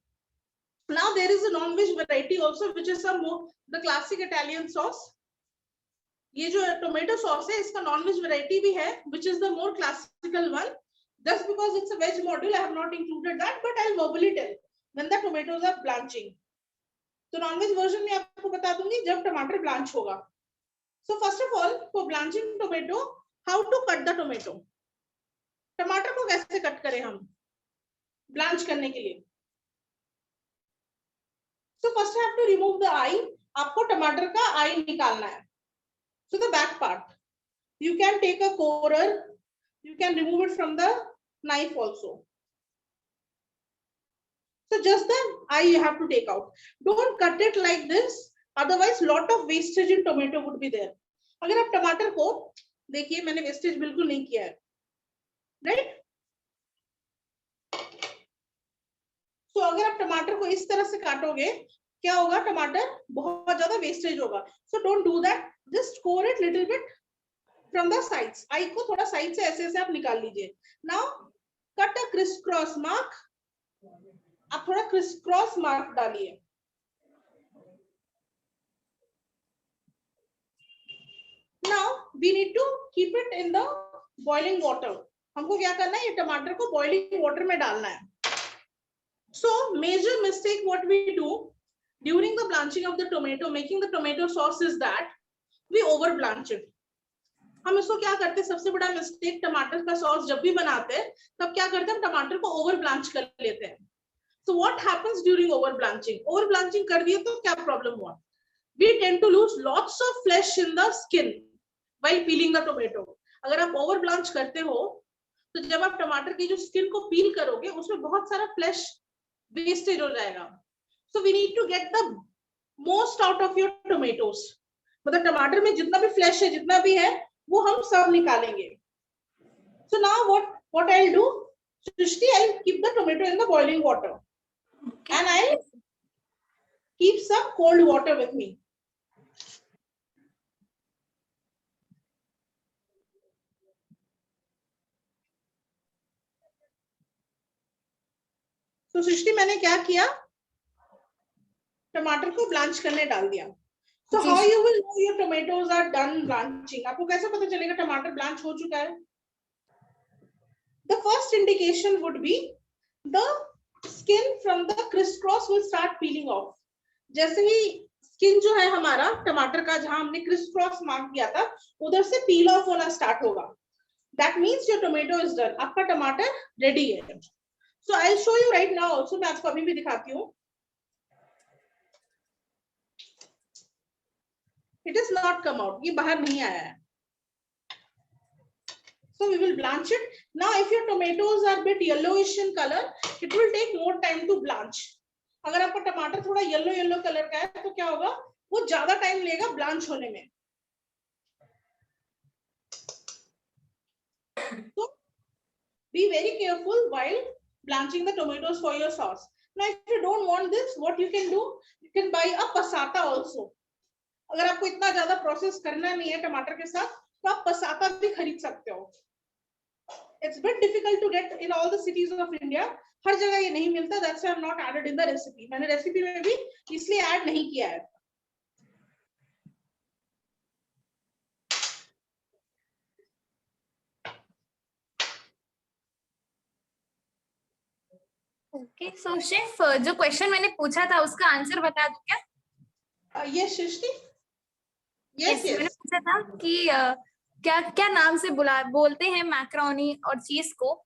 Now there is a non-veg variety also, which is the classic Italian sauce. ये जो टोमेटो सॉस है इसका नॉन-वेज वैरायटी भी है, which is the more classical one. Just because it's a veg module, I have not included that, but I'll verbally tell when the tomatoes are blanching. तो non veg version में आपको बता दूंगी जब टमाटर ब्लांच होगा. So first of all, for blanching tomato, how to cut the tomato? टमाटर को कैसे कट करें हम ब्लांच करने के लिए? So first I have to remove the eye. आपको टमाटर का eye निकालना है. So the back part, you can take a corer, you can remove it from the knife also. So just the eye you have to take out. Don't cut it like this, otherwise lot of wastage in tomato would be there. अगर आप टमाटर को देखिए, मैंने wastage बिल्कुल नहीं किया है, right? So अगर आप टमाटर को इस तरह से काटोगे, क्या होगा? टमाटर बहुत ज्यादा वेस्टेज होगा. So don't do that. Just core it little bit from the sides. आई को थोड़ा साइड से ऐसे आप निकाल लीजिए. Now cut a criss-cross mark. आप थोड़ा criss-cross mark डालिए. Now we need to keep it in the boiling water. हमको क्या करना है? ये टमाटर को boiling water में डालना है. So major mistake what we do during the blanching of the tomato, making the tomato sauce, is that we over blanch it. हम इसको क्या करते हैं? सबसे बड़ा मिस्टेक, टमाटर का सॉस जब भी बनाते हैं तब क्या करते हैं? हम टमाटर को ओवर ब्लांच कर लेते हैं. So what happens during over blanching? Over blanching कर दिए तो क्या प्रॉब्लम हुआ? We tend to lose lots of flesh in the skin while peeling the tomato. अगर आप ओवर ब्लांच करते हो तो जब आप टमाटर की जो स्किन को पील करोगे उसमें बहुत सारा फ्लेश वेस्टेज हो जाएगा. So we need to get the most out of your tomatoes. मतलब टमाटर में जितना भी फ्लेश है, जितना भी है, वो हम सब निकालेंगे. So now what I'll do, Srishti, I'll keep the tomato in the boiling water, okay, and I'll keep some cold water with me. So Srishti, मैंने क्या किया? टमाटर को ब्लांच करने डाल दिया. So how you will know your tomatoes are done blanching? आपको कैसे पता चलेगा टमाटर ब्लांच हो चुका है? The first indication would be the skin from the crisscross will start peeling off. जैसे ही स्किन जो है हमारा टमाटर का, जहां हमने crisscross मार्क किया था, उधर से peel off होना स्टार्ट होगा. That means your tomato is done. आपका टमाटर रेडी है. So I'll show you right now also. मैं आपको अभी भी दिखाती हूँ. It is not come out. ये बाहर नहीं आया है. So we will blanch it. Now if your tomatoes are bit yellowish in color, it will take more time to blanch. अगर आपका टमाटर थोड़ा येलो कलर का है तो क्या होगा? वो ज्यादा टाइम लेगा ब्लांच होने में. So be very careful while blanching the tomatoes for your sauce. Now if you don't want this, what you can do, you can buy a passata also. अगर आपको इतना ज्यादा प्रोसेस करना नहीं है टमाटर के साथ तो आप पसाता भी खरीद सकते हो. It's a bit difficult to get in all the cities of India. हर जगह ये नहीं मिलता. That's why I'm not added in the recipe. मैंने रेसिपी में भी इसलिए ऐड नहीं किया है. ओके सो शेफ जो क्वेश्चन मैंने पूछा था उसका आंसर बता दूं क्या? Yes, Shrishti. Yes, मैंने yes. पूछा था कि क्या क्या नाम से बोलते हैं मैक्रोनी और चीज को.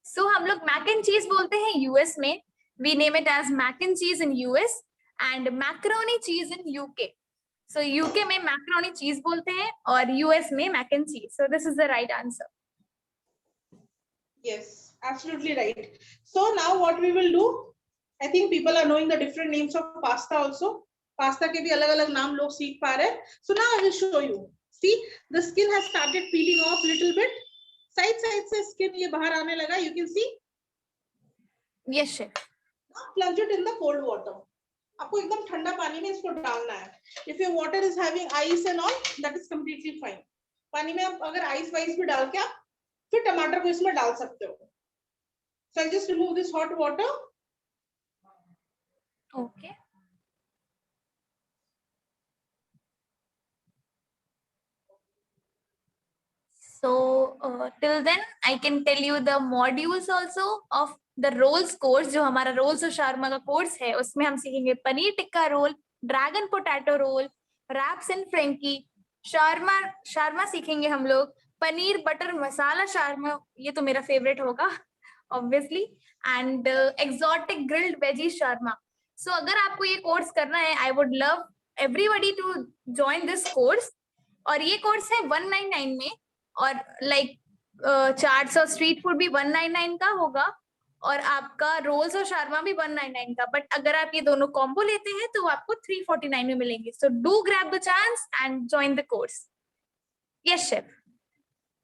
सो हम लोग मैक एंड चीज बोलते हैं यूएस में. We name it as mac and cheese in US and macaroni cheese in UK. So UK में मैक्रोनी चीज बोलते हैं और यूएस में mac and cheese. So this is the right answer. Yes, absolutely right. So now what we will do, I think people are knowing the different names of pasta also. Pasta के भी अलग-अलग नाम लोग सीख पा रहे हैं. So now I will show you. See, the skin has started peeling off little bit. Side से skin ये बाहर आने लगा. You can see. Yes, chef. Now plunge it in the cold water. आपको एकदम ठंडा पानी में इसको डालना है. If your water is having ice and all, that is completely fine. पानी में आप अगर ice वाइस भी डाल के आप फिर टमाटर को इसमें डाल सकते हो. So I'll just remove this hot water. Okay. So till then I can tell you the modules also of the rolls course. जो हमारा rolls और shawarma का course है उसमें हम सीखेंगे paneer tikka roll, dragon potato roll, wraps and frankie, shawarma सीखेंगे हम लोग, पनीर बटर मसाला शार्मा, ये तो मेरा फेवरेट होगा obviously, and exotic grilled veggie shawarma. So अगर आपको ये कोर्स करना है I would love everybody to join this course. और ये कोर्स है 199 में और लाइक चाट्स और स्ट्रीट फूड भी 199 का होगा और आपका रोल्स और शार्मा भी 199 का. बट अगर आप ये दोनों कॉम्बो लेते हैं तो आपको 349 में मिलेंगे. So do grab the chance and join the course. Yes chef.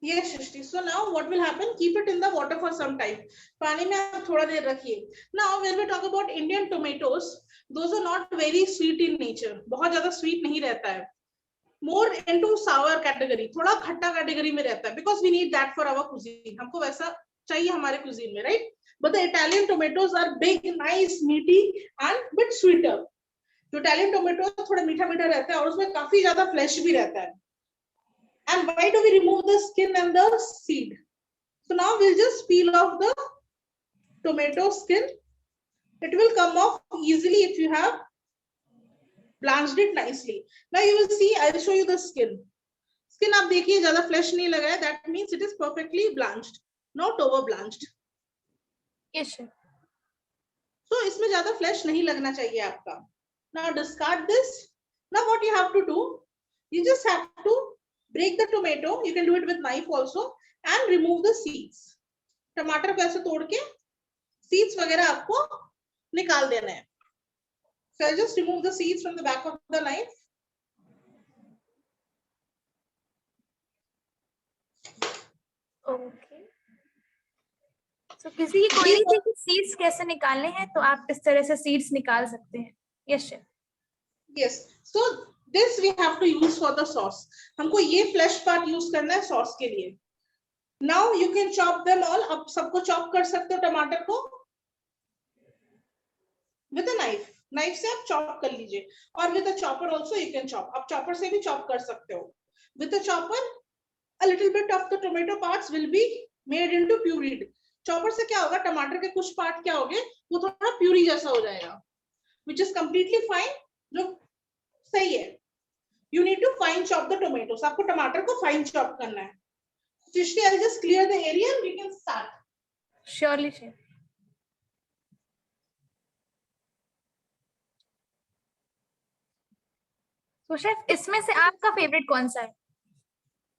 Yes, Shrishti. So now what will happen? Keep it in the water for some time. पानी में आप थोड़ा देर रखिए. Now when we talk about Indian tomatoes, those are not very sweet in nature. बहुत ज्यादा sweet नहीं रहता है. More into sour category. थोड़ा खट्टा category में रहता है. Because we need that for our cuisine. हमको वैसा चाहिए हमारे cuisine में, right? But the Italian tomatoes are big, nice, meaty and bit sweeter. जो Italian tomato थोड़ा मीठा मीठा रहता है और उसमें काफी ज्यादा flesh भी रहता है. And why do we remove the skin and the seed? So now we'll just peel off the tomato skin. It will come off easily if you have blanched it nicely. Now you will see, I will show you the skin. Skin आप देखिए ज़्यादा flesh नहीं लगा है. That means it is perfectly blanched, not over blanched. Yes, sir. So इसमें ज़्यादा flesh नहीं लगना चाहिए आपका. Now discard this. Now what you have to do? You just have to break the tomato. You can do it with knife also and remove the seeds. टमाटर को ऐसे तोड़ के seeds वगैरह आपको निकाल देना है. So I'll just remove the seeds from the back of the knife. Okay. So किसी की कोई भी चीज seeds कैसे निकालने हैं तो आप इस तरह से seeds निकाल सकते हैं. Yes, chef. Yes. So this we have to use for the sauce. हमको ये flesh part use करना है sauce के लिए. Now you can chop them all. आप सबको chop कर सकते हो टमाटर को with a knife. Knife से आप chop कर लीजिए. और with a chopper also you can chop. आप chopper से भी chop कर सकते हो. With a chopper, a little bit of the tomato parts will be made into pureed. Chopper से क्या होगा? टमाटर के कुछ part क्या होंगे? वो थोड़ा प्यूरी जैसा हो जाएगा. Which is completely fine. जो सही है. You need to fine chop the tomatoes. आपको टमाटर को fine chop करना है. Shrishti, I'll just clear the area and we can start. Surely, chef. So chef, इसमें से आपका favorite कौन सा है?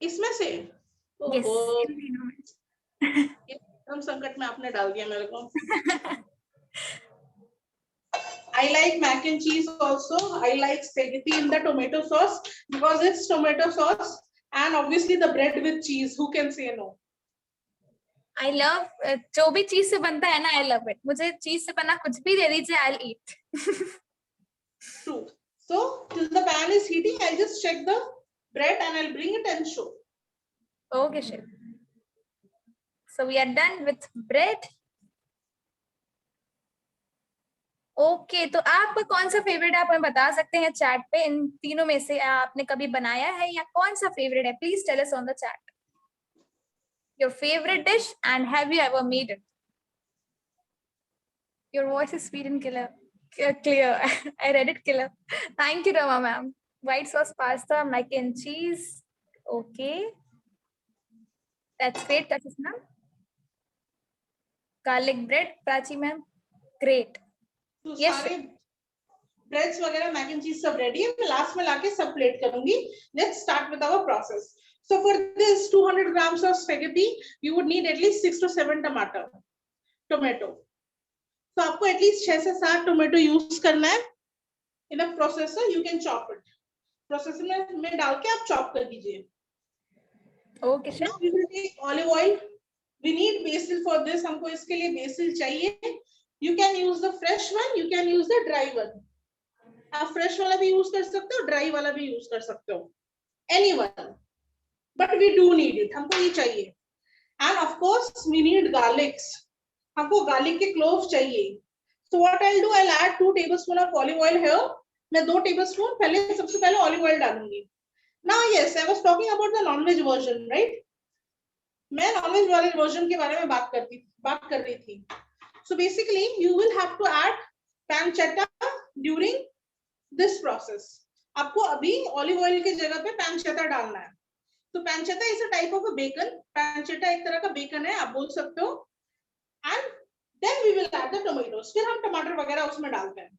इसमें से? Yes. हम संकट में आपने डाल दिया मेरे को. I like mac and cheese also. I like spaghetti in the tomato sauce because it's tomato sauce and obviously the bread with cheese. Who can say no? I love जो भी चीज से बनता है ना, I love it. मुझे चीज से बना कुछ भी दे दीजिए, I'll eat. True. So till the pan is heating, I'll just check the bread and I'll bring it and show. Okay, chef. So we are done with bread. Okay तो आपका कौन सा फेवरेट आप हमें बता सकते हैं चैट पे, इन तीनों में से आपने कभी बनाया है या कौन सा फेवरेट है? Please tell us on the chat your favourite dish and have you ever made it. Your voice is sweet and clear. I read it clear. Thank you, Rama ma'am. White sauce pasta, mac and cheese. Okay, that's great. That's ma'am. Garlic bread, Prachi ma'am. Great. तो Yes, सारे breads वगैरह Mac and चीज सब ready है. मैं last में लाके सब प्लेट करूंगी. Let's start with our process. So for this 200 grams of spaghetti, you would need at least 6 to 7 tomato. तो आपको एटलीस्ट 6 से 7 टोमेटो यूज करना है. In a processor you can chop it. Processor में डाल के आप चॉप कर दीजिए. Okay Now we will take olive oil. We need basil for this. हमको इसके लिए basil चाहिए. You can use the fresh one. You can use the dry one. आप fresh वाला भी यूज कर सकते हो, dry वाला भी यूज कर सकते हो. Anyone. But we do need it. हमको ये चाहिए. And of course we need garlics. हमको गार्लिक के क्लोव चाहिए. So what I'll do, I'll add 2 tablespoon of olive oil here. मैं 2 tablespoon सबसे पहले olive oil डालूंगी. Now yes, I was talking about the non-veg version, right? मैं non-veg वाले version के बारे में बात कर रही थी. So basically, you will have to add pancetta during this process. आपको अभी olive oil के जगह पे pancetta डालना है. तो pancetta is a type of a bacon. Pancetta एक तरह का bacon है, आप बोल सकते हो. And then we will add the tomatoes. फिर हम टमाटर वगैरह उसमें डालते हैं.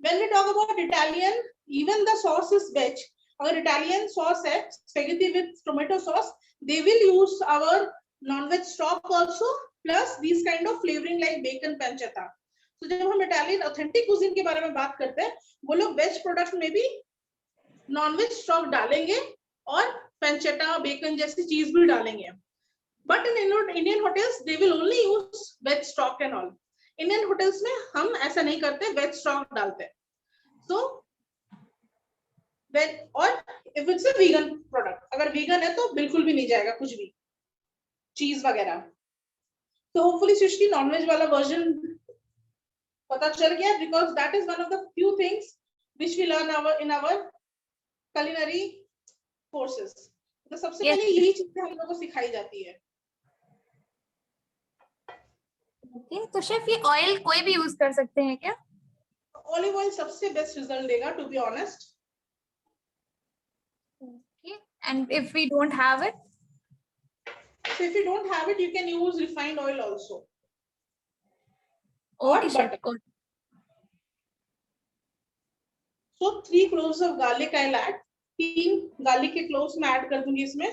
When we talk about Italian, even the sauce is veg. अगर Italian sauce है, spaghetti with tomato sauce, they will use our non-veg stock also, plus these kind of flavoring like bacon pancetta. So जब हम Italian authentic cuisine के बारे में बात करते हैं, वो लोग veg product में भी non-veg stock डालेंगे और pancetta, bacon जैसी चीज भी डालेंगे. But in Indian hotels, they will only use veg stock and all. Indian hotels में हम ऐसा नहीं करते, veg stock डालते हैं. So, when और if it's a vegan product, अगर vegan है तो बिल्कुल भी नहीं जाएगा कुछ भी, cheese वगैरह. So hopefully Srishti non-veg वाला version पता चल गया, because that is one of the few things which we learn in our culinary courses. तो सबसे पहले यही चीजें हम लोगों को सिखाई जाती है. ओके तो शेफ ये ऑयल कोई भी यूज कर सकते हैं क्या? ऑलिव ऑयल सबसे बेस्ट रिजल्ट देगा, to be honest. Okay and if we don't have it, so if you don't have it, you can use refined oil also. और butter. So 3 cloves of garlic I'll add. 3 garlic के cloves मैं add कर दूंगी इसमें.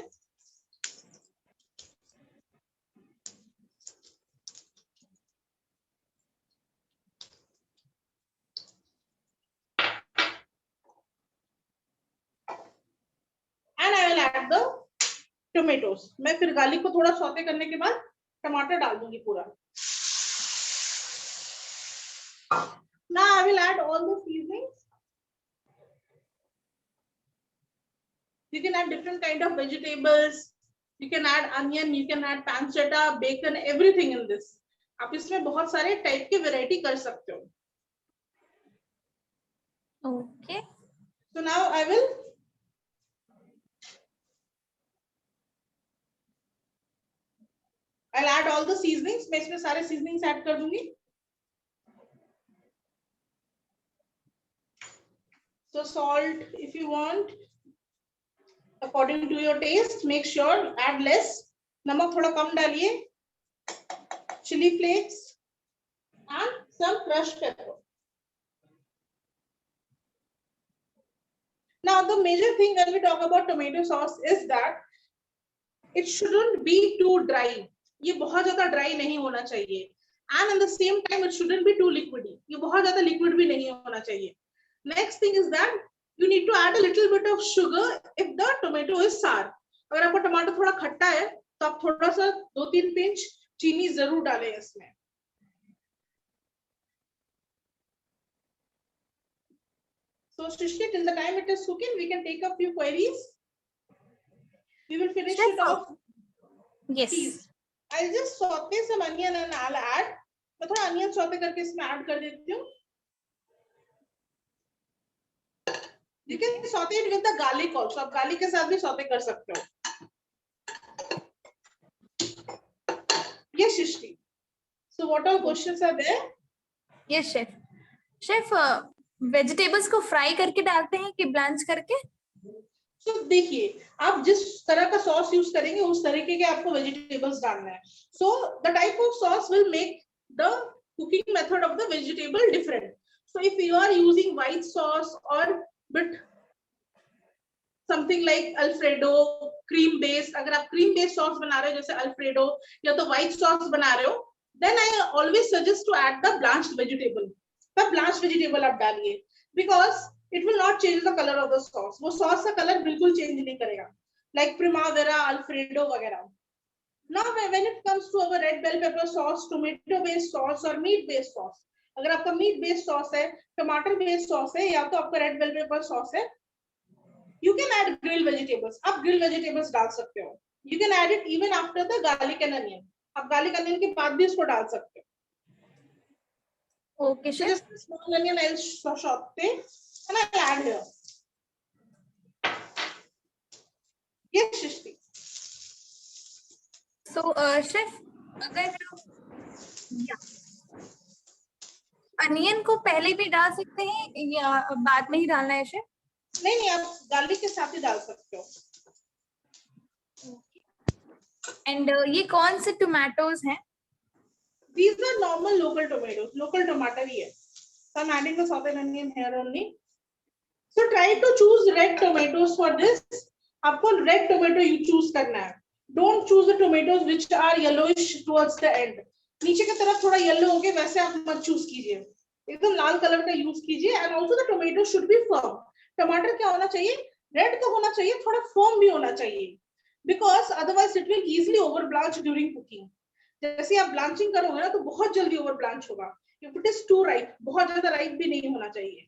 the tomatoes. मैं फिर garlic को थोड़ा सौते करने के बाद टमाटर डाल दूंगी पूरा. Now I will add all the seasonings. You can add different kind of vegetables. You can add onion, you can add pancetta, bacon, everything in this. आप इसमें बहुत सारे टाइप के वैरायटी कर सकते हो. Okay. So now I will I'll add all the seasonings. मैं इसमें सारे seasonings add कर दूंगी. So salt, if you want, according to your taste, make sure add less. नमक थोड़ा कम डालिए. Chili flakes and some crushed pepper. Now the major thing when we talk about tomato sauce is that it shouldn't be too dry. ये बहुत ज्यादा dry नहीं होना चाहिए. and at the same time it shouldn't be too liquidy. ये बहुत ज़्यादा liquid भी नहीं होना चाहिए. Next thing is that you need to add a little bit of sugar if the tomato is sour. अगर आपका टमाटर थोड़ा खट्टा है तो आप थोड़ा सा 2-3 पिंच चीनी जरूर डालें इसमें. So Shrishti, till the time it is cooking, we can take up few queries. We will finish it off. Yes. Please. I'll just saute some onion and I'll add. मैं थोड़ा onion saute करके इसमें add कर देती हूँ. You can saute it with the garlic also. आप garlic के साथ भी saute कर सकते हो. Yes, Shrishti. So what all questions are there? Yes, chef. Chef, vegetables को fry करके डालते हैं कि blanch करके? तो देखिए आप जिस तरह का सॉस यूज करेंगे उस तरीके के आपको वेजिटेबल्स डालना है. So the type of sauce will make the cooking method of the vegetable different. So if you are using white sauce और but something like alfredo cream based, अगर आप क्रीम बेस्ड सॉस बना रहे हो जैसे alfredo या तो white sauce बना रहे हो, then I always suggest to add the blanched vegetable. तब ब्लांच्ड वेजिटेबल आप डालिए because it will not change the color of the sauce. वो sauce का color बिल्कुल change नहीं करेगा. Like Primavera, Alfredo वगैरह. Now when it comes to our red bell pepper sauce, tomato based sauce और meat based sauce, अगर आपका meat based sauce है, टमाटर based sauce है या तो आपका red bell pepper sauce है, you can add grilled vegetables. आप grilled vegetables डाल सकते हो. You can add it even after the garlic and onion. आप garlic onion के बाद भी इसको डाल सकते हो. Okay, chef. Just small onion I'll saute and I'll add here. Yes, Shrishti. So, chef, अगर अनियन को पहले भी डाल सकते हैं या बाद में ही डालना है शेफ? नहीं, आप गार्लिक के साथ ही डाल सकते हो. एंड ये कौन से टोमेटोज हैं? These are normal local tomatoes. Local tomato ही है. So I'm adding the sauteed onion here only. So try to choose red tomatoes for this. आपको red tomato you choose करना है. Don't choose the tomatoes which are yellowish towards the end. नीचे की तरफ थोड़ा yellow होके वैसे आप मत choose कीजिए. एकदम लाल कलर का यूज कीजिए. And also the tomato should be firm. टमाटर क्या होना चाहिए? Red तो होना चाहिए, थोड़ा firm भी होना चाहिए. Because otherwise it will easily over blanch during cooking. जैसे आप ब्लांचिंग करोगे ना तो बहुत जल्दी ओवर ब्लांच होगा. If it is too ripe, बहुत ज्यादा राइप भी नहीं होना चाहिए.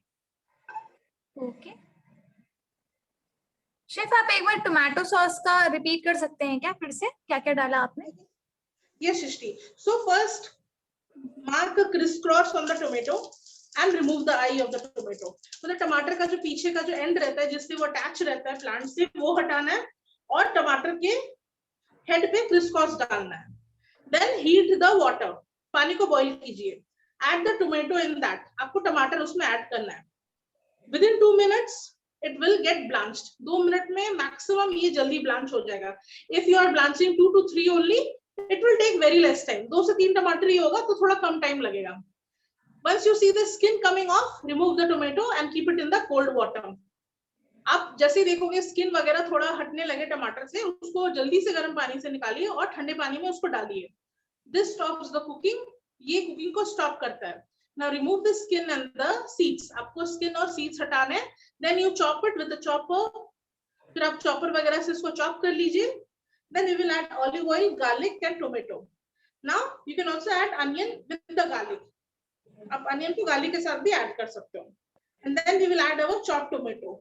ओके शेफ, आप एक बार टोमेटो सॉस का रिपीट कर सकते हैं क्या फिर से? क्या क्या डाला आपने? Yes, Shrishti. So first, mark a crisscross on the tomato and remove the eye of the tomato. मतलब टमाटर का जो पीछे का जो एंड रहता है जिससे वो अटैच रहता है प्लांट से वो हटाना है और टमाटर के हेड पे क्रिसक्रॉस डालना है. Then heat the water. पानी को बॉईल कीजिए. Add the tomato in that. आपको टमाटर उसमें ऐड करना है. Within 2 minutes, it will get blanched. 2 minute में maximum ये जल्दी blanch हो जाएगा. If you are blanching 2 to 3 only, it will take very less time. 2 से 3 टमाटर ही होगा तो थोड़ा कम टाइम लगेगा. Once you see the skin coming off, remove the tomato and keep it in the cold water. आप जैसे देखोगे स्किन वगैरह थोड़ा हटने लगे टमाटर से, उसको जल्दी से गर्म पानी से निकालिए और ठंडे पानी में उसको डालिए. This stops the cooking. ये कुकिंग को स्टॉप करता है. Now remove the skin and the seeds. आपको स्किन और सीड्स हटाने हैं. Then you chop it with the chopper. फिर आप चॉपर वगैरह से इसको चॉप कर लीजिए. Then you will add olive oil, garlic and tomato. Now you can also add onion with the garlic. आप अनियन को गार्लिक के साथ भी ऐड कर सकते हो. And then we will add our chopped tomato.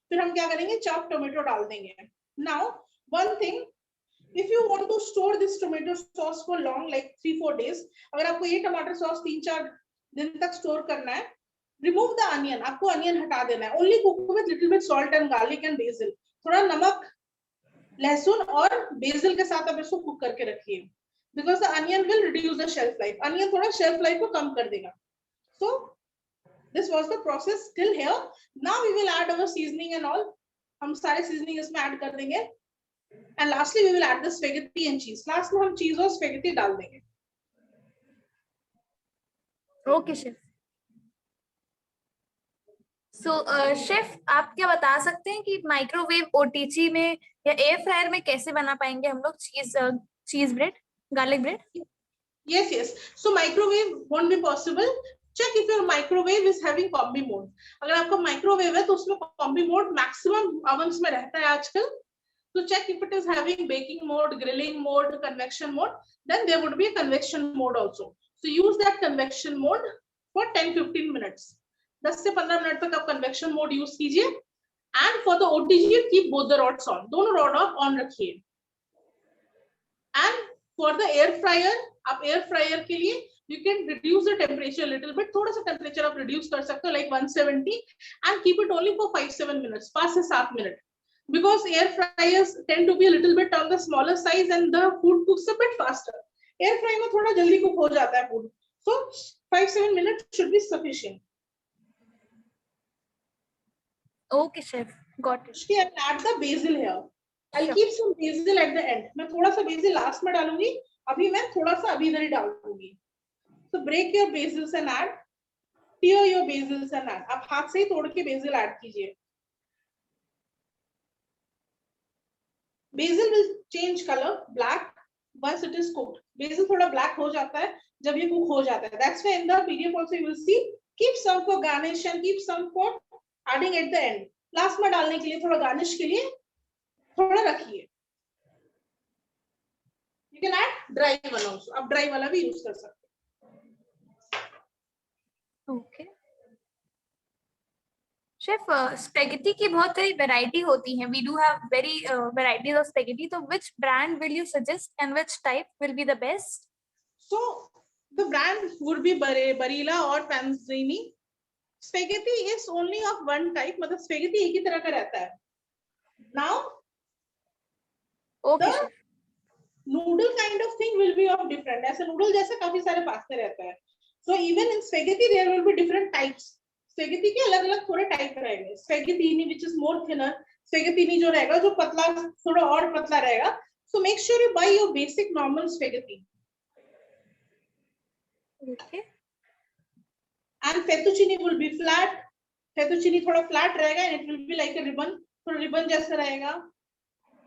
फिर हम क्या करेंगे? chopped tomato डाल देंगे. Now one thing. If you want to store this tomato sauce for long, like 3-4 days, अगर आपको ये टमाटर सॉस 3-4 दिन तक स्टोर करना है, remove the onion. आपको अनियन हटा देना है. Only cook with little bit salt and garlic and basil. थोड़ा नमक, लहसुन और बेसिल के साथ आप इसको कुक करके रखिए. Because the onion will reduce the shelf life. Onion थोड़ा shelf life को कम कर देगा. So this was the process till here. Now we will add our seasoning and all. हम सारे seasoning इसमें ऐड कर देंगे. And lastly, we will add the spaghetti and cheese. Last में हम चीज और spaghetti डाल देंगे. Okay chef. सो शेफ, आप क्या बता सकते हैं कि माइक्रोवेव ओटीजी में या एयर फ्रायर में कैसे बना पाएंगे हम लोग चीज bread, garlic bread? Yes. So microwave won't be possible. Check if your microwave is having combi mode. अगर आपका microwave है तो उसमें combi mode maximum ovens में रहता है आजकल. So check if it is having baking mode, grilling mode, convection mode. Then there would be a convection mode also. So use that convection mode for 10-15 minutes. 10 से 15 minute तक आप convection mode use कीजिए. And for the OTG, keep both the rods on. दोनों rod on रखिए. And for the air fryer, आप air fryer के लिए you can reduce the temperature a little bit. थोड़ा सा temperature आप reduce कर सकते हो like 170 and keep it only for 5-7 minutes, 5 से 7 minute. Because air fryers tend to be a little bit on the smaller size and the food cooks a bit faster. Air fry में थोड़ा जल्दी cook हो जाता है food. So 5-7 minutes should be sufficient. Okay, chef. Got it. I'll add the basil here. I'll keep some basil at the end. मैं थोड़ा सा basil last में डालूंगी. अभी मैं थोड़ा सा अभी इधर ही डाल दूंगी. So break your basils and add. Tear your basils and add. आप हाथ से ही तोड़ के basil add कीजिए. Basil will change color black once it is cooked. Basil थोड़ा black हो जाता है जब ये cook हो जाता है. That's why in the PDF also you will see keep some for garnish and keep some for adding at the end. Last में डालने के लिए थोड़ा garnish के लिए थोड़ा रखिए. You can add dry one also. आप dry वाला भी use कर सकते हैं. Okay. Chef, spaghetti की बहुत सारी variety होती है. We do have very varieties of spaghetti. So which brand will you suggest and which type will be the best? So the brand would be Barilla or Panzini. Spaghetti is only of one type. मतलब spaghetti एक ही तरह का रहता है. Now, Okay. the noodle kind of thing will be of different. ऐसे noodle जैसे काफी सारे पास्ते रहते हैं. So even in spaghetti there will be different types. Spaghetti के अलग-अलग थोड़े type रहेंगे. Spaghettini which is more thinner. Spaghettini जो रहेगा जो पतला थोड़ा और पतला रहेगा. So make sure you buy your basic normal spaghetti. Okay. And fettuccine will be flat. Fettuccine थोड़ा flat रहेगा and it will be like a ribbon. थोड़ा ribbon जैसा रहेगा.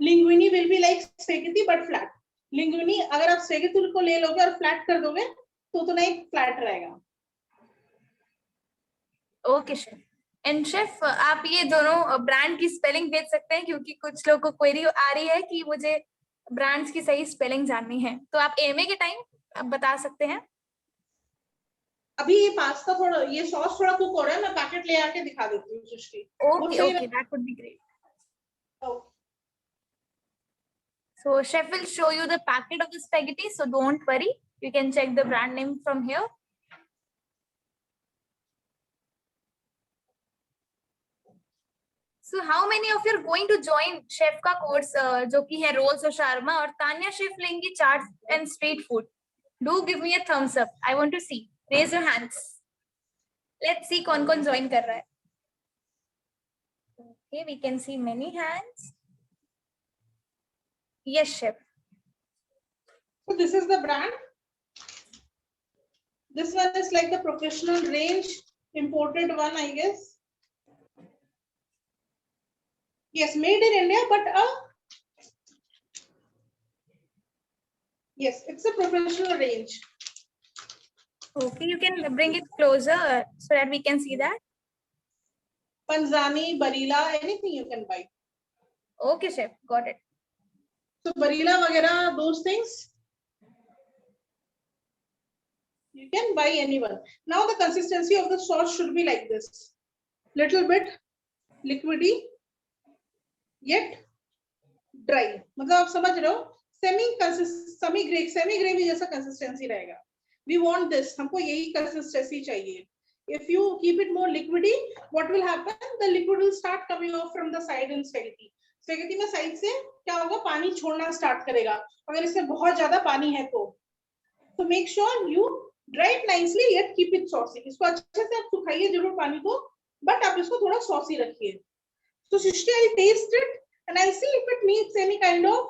Linguine will be like spaghetti but flat. Linguine अगर आप spaghetti को ले लोगे और flat कर दोगे तो उतना ही flat रहेगा. Okay, chef. And chef, आप ये दोनों ब्रांड की स्पेलिंग भेज सकते हैं क्योंकि कुछ लोगों को क्वेरी आ रही है कि मुझे ब्रांड्स की सही स्पेलिंग जाननी है. तो आप एमए के टाइम बता सकते हैं. अभी ये पास्ता थोड़ा ये सॉस थोड़ा कुक हो रहा है मैं पैकेट ले आके दिखा देती हूँ सृष्टि. Okay, that would be great. Okay. So chef will show you the packet of the spaghetti, so don't worry. You can check the brand name from here. So how many of you are going to join chef का course जो कि है rolls और shawarma और Tanya chef लेंगी चाट and street food. Do give me a thumbs up. I want to see. Raise your hands. Let's see कौन-कौन join कर रहा है. Okay, we can see many hands. Yes, chef. So this is the brand. This one is like the professional range imported one, I guess. Yes, made in India, but yes, it's a professional range. Okay, you can bring it closer so that we can see that. Panzani, Barilla, anything you can buy. Okay, chef, got it. So Barilla वगैरह those things you can buy anyone. Now the consistency of the sauce should be like this. Little bit liquidy yet dry. मतलब आप समझ रहे हो semi gravy जैसा consistency रहेगा. We want this. हमको यही consistency चाहिए. If you keep it more liquidy, what will happen? The liquid will start coming off from the side in spaghetti. Spaghetti में side से क्या होगा? पानी छोड़ना start करेगा. अगर इसमें बहुत ज़्यादा पानी है तो. So make sure you dry it nicely yet keep it saucy. इसको अच्छे से आप सुखाइए जरूर पानी को, but आप इसको थोड़ा saucy रखिए. So Shrishti, I'll taste it and I'll see if it needs any kind of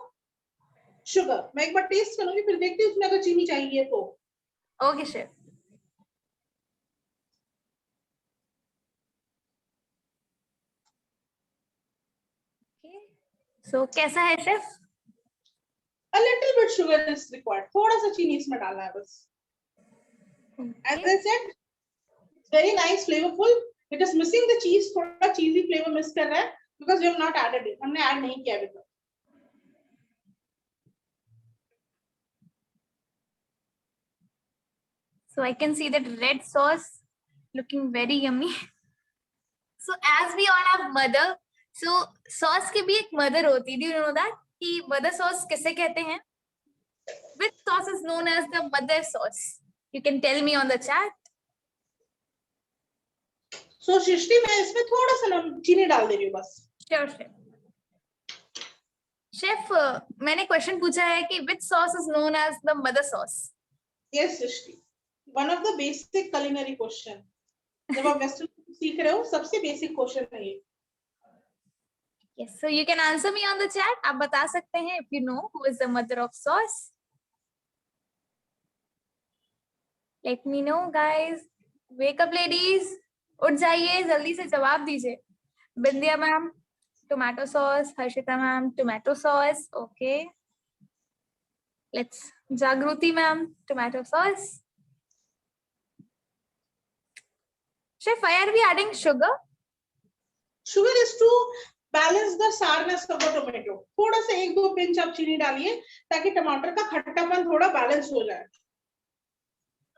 sugar. मैं एक बार taste करूँगी फिर देखती हूँ इसमें अगर चीनी चाहिए तो. Okay, chef. Okay. So कैसा है chef? A little bit sugar is required. थोड़ा सा चीनी इसमें डालना है बस. As I said, it's very nice, flavorful. It is missing the cheese. थोड़ा cheesy flavor miss कर रहा है because we have not added it. हमने add नहीं किया अभी तक. So I can see that red sauce looking very yummy. So as we all have mother, so sauce की भी एक mother होती है. Do you know that? कि mother sauce किसे कहते हैं? Which sauce is known as the mother sauce? You can tell me on the chat. So सृष्टि मैं इसमें थोड़ा सा चीनी डाल दे रही हूँ बस. Sure, chef. Chef, मैंने question पूछा है कि which sauce is known as the mother sauce? Yes, Srishti. One of the basic culinary question. जब आप western सीख रहे हो सबसे basic question है ये. Yes, so you can answer me on the chat. आप बता सकते हैं if you know who is the mother of sauce. Let me know, guys. Wake up, ladies. उठ जाइए, जल्दी से जवाब दीजिए. Bindiya ma'am, tomato sauce. Harshita ma'am, tomato sauce. Okay. Let's. Jagruti ma'am, tomato sauce. Chef, why are we adding sugar? Sugar is to balance the sourness of the tomato. थोड़ा सा 1-2 pinch आप चीनी डालिए ताकि टमाटर का खट्टापन थोड़ा बैलेंस हो जाए.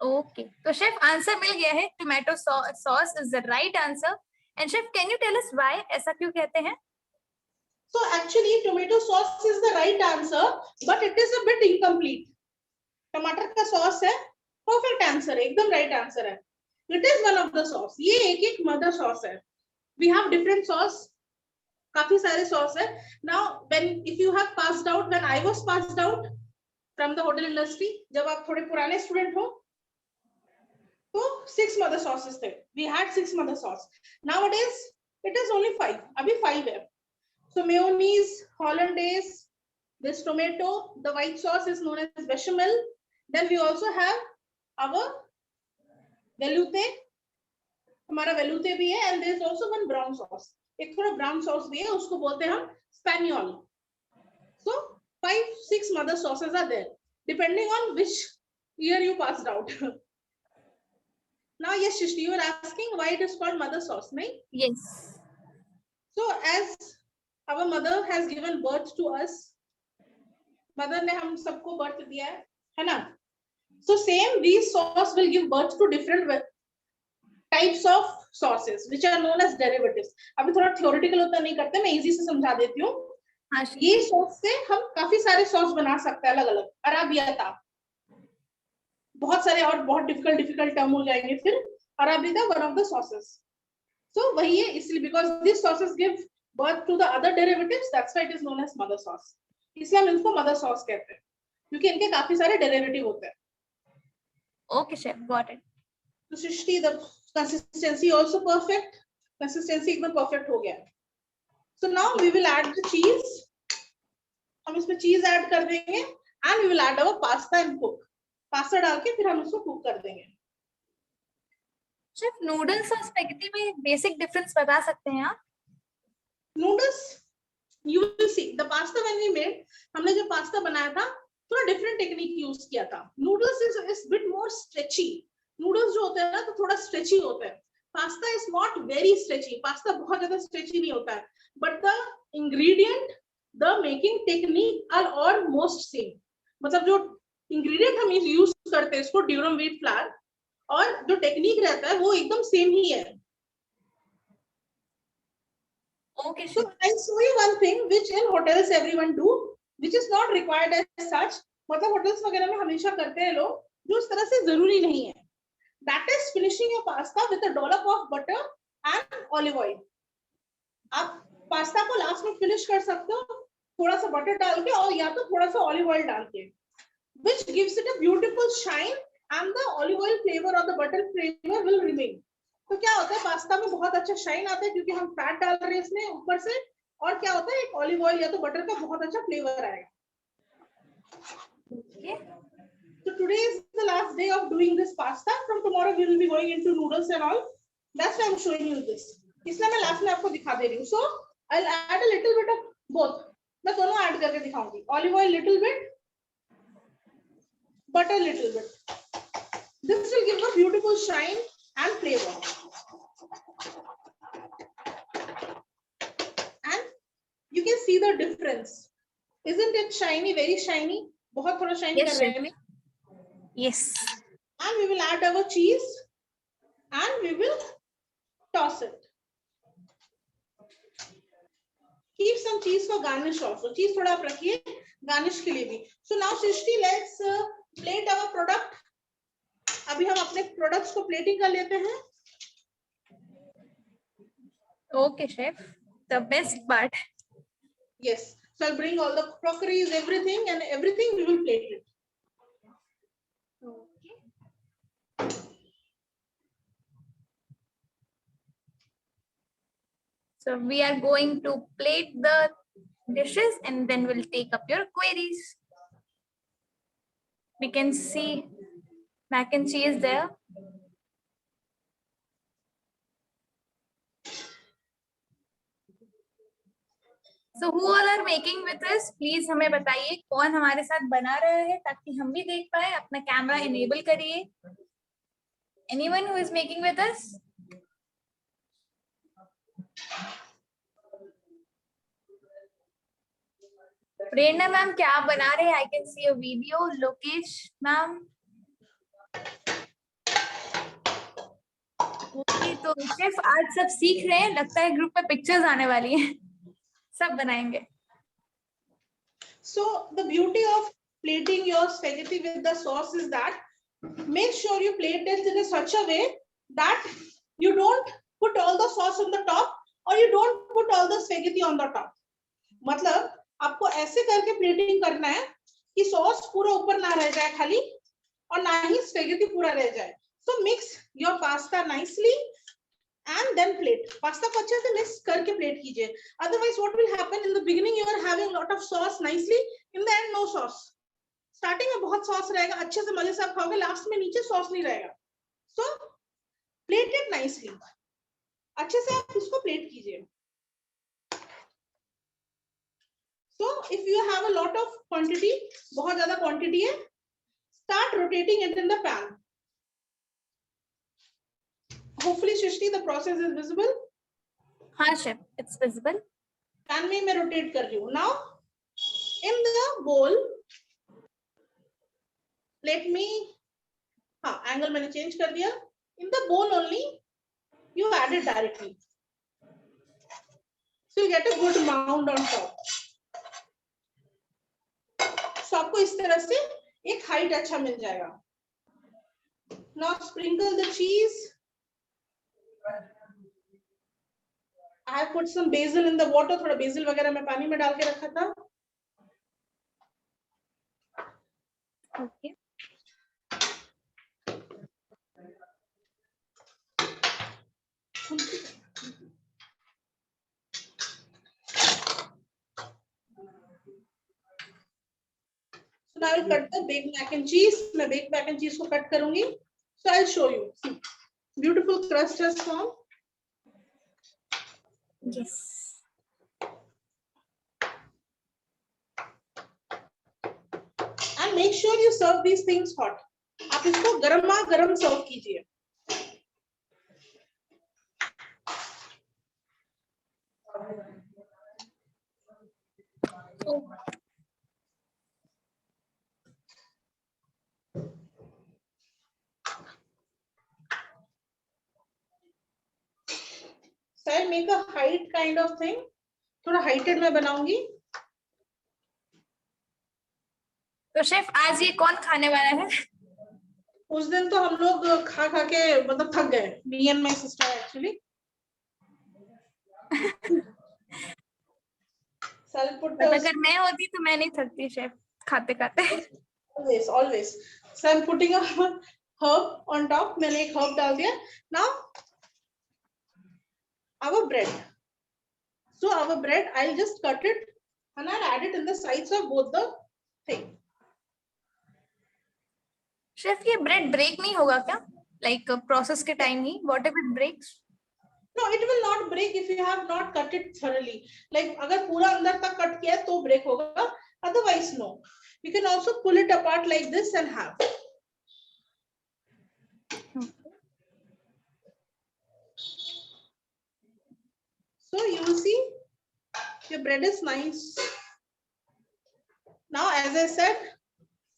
Okay, तो chef आंसर मिल गया है. Tomato sauce is the right answer. And chef, can you tell us why? ऐसा क्यों कहते हैं? So actually, tomato sauce is the right answer, but it is a bit incomplete. टमाटर का sauce है, perfect answer है, एकदम right answer है. It is one of the sauce. ये एक mother sauce है. We have different sauce. काफी सारे sauce है. Now, if you have passed out, when I was passed out from the hotel industry, जब आप थोड़े पुराने student हो, तो 6 mother sauces थे. We had 6 mother sauce. Nowadays, it is only 5. अभी 5 है. So mayonnaise, hollandaise, this tomato, the white sauce is known as bechamel. Then we also have our velouté. हमारा velouté भी है, and there is also one brown sauce. एक थोड़ा brown sauce भी है, उसको बोलते हैं हम spaniel. So 5-6 mother sauces are there, depending on which year you passed out. Now, yes, Shrishti, you were asking why it is called mother sauce, right? Yes. So as our mother has given birth to us, mother ने हम सबको birth दिया है ना? So same, these sauce will give birth to different types of sauces, which are known as derivatives. अभी थोड़ा theoretical उतना नहीं करते, मैं easy से समझा देती हूँ. ये sauce से हम काफी सारे sauce बना सकते हैं अलग-अलग. अराबियाता, बहुत सारे और बहुत difficult term हो जाएंगे फिर. Arrabbiata one of the sauces. So वही है, इसलिए because these sauces give birth to the other derivatives, that's why it is known as mother sauce. इसलिए हम इनको mother sauce कहते हैं, क्योंकि इनके काफी सारे derivative होते हैं. Okay, chef, got it. तो सृष्टि, the consistency also perfect. Consistency एकदम perfect हो गया. So now we will add the cheese. हम इसमें cheese add कर देंगे, and we will add our pasta and cook. Pasta डाल के फिर हम इसको cook कर देंगे. Chef, noodles और spaghetti में basic difference बता सकते हैं आप? Noodles, you will see the pasta when we made, हमने जो pasta बनाया था थोड़ा different technique use किया था. Noodles is bit more stretchy. Noodles जो होते हैं ना तो थोड़ा stretchy होते हैं. Pasta is not very stretchy. Pasta बहुत ज़्यादा stretchy नहीं होता है. But the ingredient, the making technique are almost same. मतलब जो ingredient हम use करते हैं इसको durum wheat flour, और जो टेक्निक रहता है वो एकदम सेम ही है. Okay, so I'll show you one thing which in hotels everyone do, which is not required as such. मतलब hotels वगैरह में हमेशा करते हैं लोग, जो इस तरह से जरूरी नहीं है. That is finishing your pasta with a dollop of butter and olive oil. आप पास्ता को लास्ट में फिनिश कर सकते हो थोड़ा सा बटर डाल के, और या तो थोड़ा सा olive oil डाल के, which gives it a beautiful shine. And the olive oil flavor or the butter flavor will remain. तो क्या होता है, पास्ता में बहुत अच्छा शाइन आता है क्योंकि हम फैट डाल रहे हैं इसमें ऊपर से, और क्या होता है, एक ऑलिव ऑयल या तो बटर का बहुत अच्छा फ्लेवर आएगा. So today is the last day of doing this pasta. From tomorrow we will be going into noodles and all. That's why I'm showing you this. इसलिए मैं लास्ट में आपको दिखा दे रही हूँ. So I'll add a little bit of both. मैं दोनों add करके दिखाऊंगी. Olive oil little bit butter a little bit. This will give a beautiful shine and flavor. And you can see the difference. Isn't it shiny, very shiny? बहुत थोड़ा shiny Yes, कर रहे हैं. Yes. And we will add our cheese and we will toss it. Keep some cheese for garnish also. Cheese थोड़ा आप रखिए garnish के लिए भी. So now Srishti, let's plate our product. अभी हम अपने products को plating कर लेते हैं. Okay, chef. The best part. Yes. So I'll bring all the crockeries, everything, and everything we will plate it. Okay. So we are going to plate the dishes and then we'll take up your queries. We can see mac and cheese there. So who all are making with us? Please हमें बताइए कौन हमारे साथ बना रहा है ताकि हम भी देख पाए. अपना कैमरा enable करिए. Anyone who is making with us? Prerna ma'am क्या बना रहे हैं? I can see a video. Lokesh ma'am. Okay तो शेफ आज सब सीख रहे हैं. लगता है ग्रुप में पिक्चर्स आने वाली हैं. सब बनाएंगे. So the beauty of plating your spaghetti with the sauce is that make sure you plate it in such a way that you don't put all the sauce on the top or you don't put all the spaghetti on the top. मतलब आपको ऐसे करके plating करना है कि sauce पूरा ऊपर ना रह जाए खाली और ना ही स्पेगेटी पूरा रह जाए. So mix your pasta nicely and then plate. Pasta को अच्छे से mix करके plate कीजिए. Otherwise, what will happen in the beginning? You are having a lot of sauce nicely. In the end, no sauce. Starting में बहुत sauce रहेगा, अच्छे से मजे से आप खाओगे. Last में नीचे sauce नहीं रहेगा. So plate it nicely. अच्छे से आप इसको plate कीजिए. So if you have a lot of quantity, बहुत ज़्यादा quantity है, start rotating it in the pan. Hopefully, Shrishti, the process is visible. हाँ chef, it's visible. Pan में मैं rotate कर रही हूँ. Now, in the bowl, let me, हाँ, angle मैंने change कर दिया. In the bowl only, you add it directly. So you get a good mound on top. So आपको इस तरह से एक height अच्छा मिल जाएगा. Now sprinkle the cheese. I have put some basil in the water. थोड़ा basil वगैरह मैं पानी में डाल के रखा था. Okay. So now I will cut the baked mac and cheese. मैं baked mac and cheese को cut करूँगी. So I'll show you. See, beautiful crust has formed. Yes. And make sure you serve these things hot. आप इसको गरमा गरम सर्व कीजिए. So I'll make a height kind of thing. थोड़ा heighted मैं बनाऊंगी. तो शेफ आज ये कौन खाने वाला है? उस दिन तो हम लोग खा खा के मतलब थक गए. Me and my sister actually. So I'll put the. अगर मैं होती तो मैं नहीं थकती शेफ खाते खाते. Always, always. So I'm putting a herb on top. मैंने एक herb डाल दिया. Now our bread. So our bread, I'll just cut it and I'll add it in the sides of both the thing. Chef ये bread break नहीं होगा क्या? Like process के time he what if it breaks? No, it will not break if you have not cut it thoroughly. Like अगर पूरा अंदर तक cut किया है तो break होगा. Otherwise no. You can also pull it apart like this and have. So you will see your bread is nice. Now, as I said,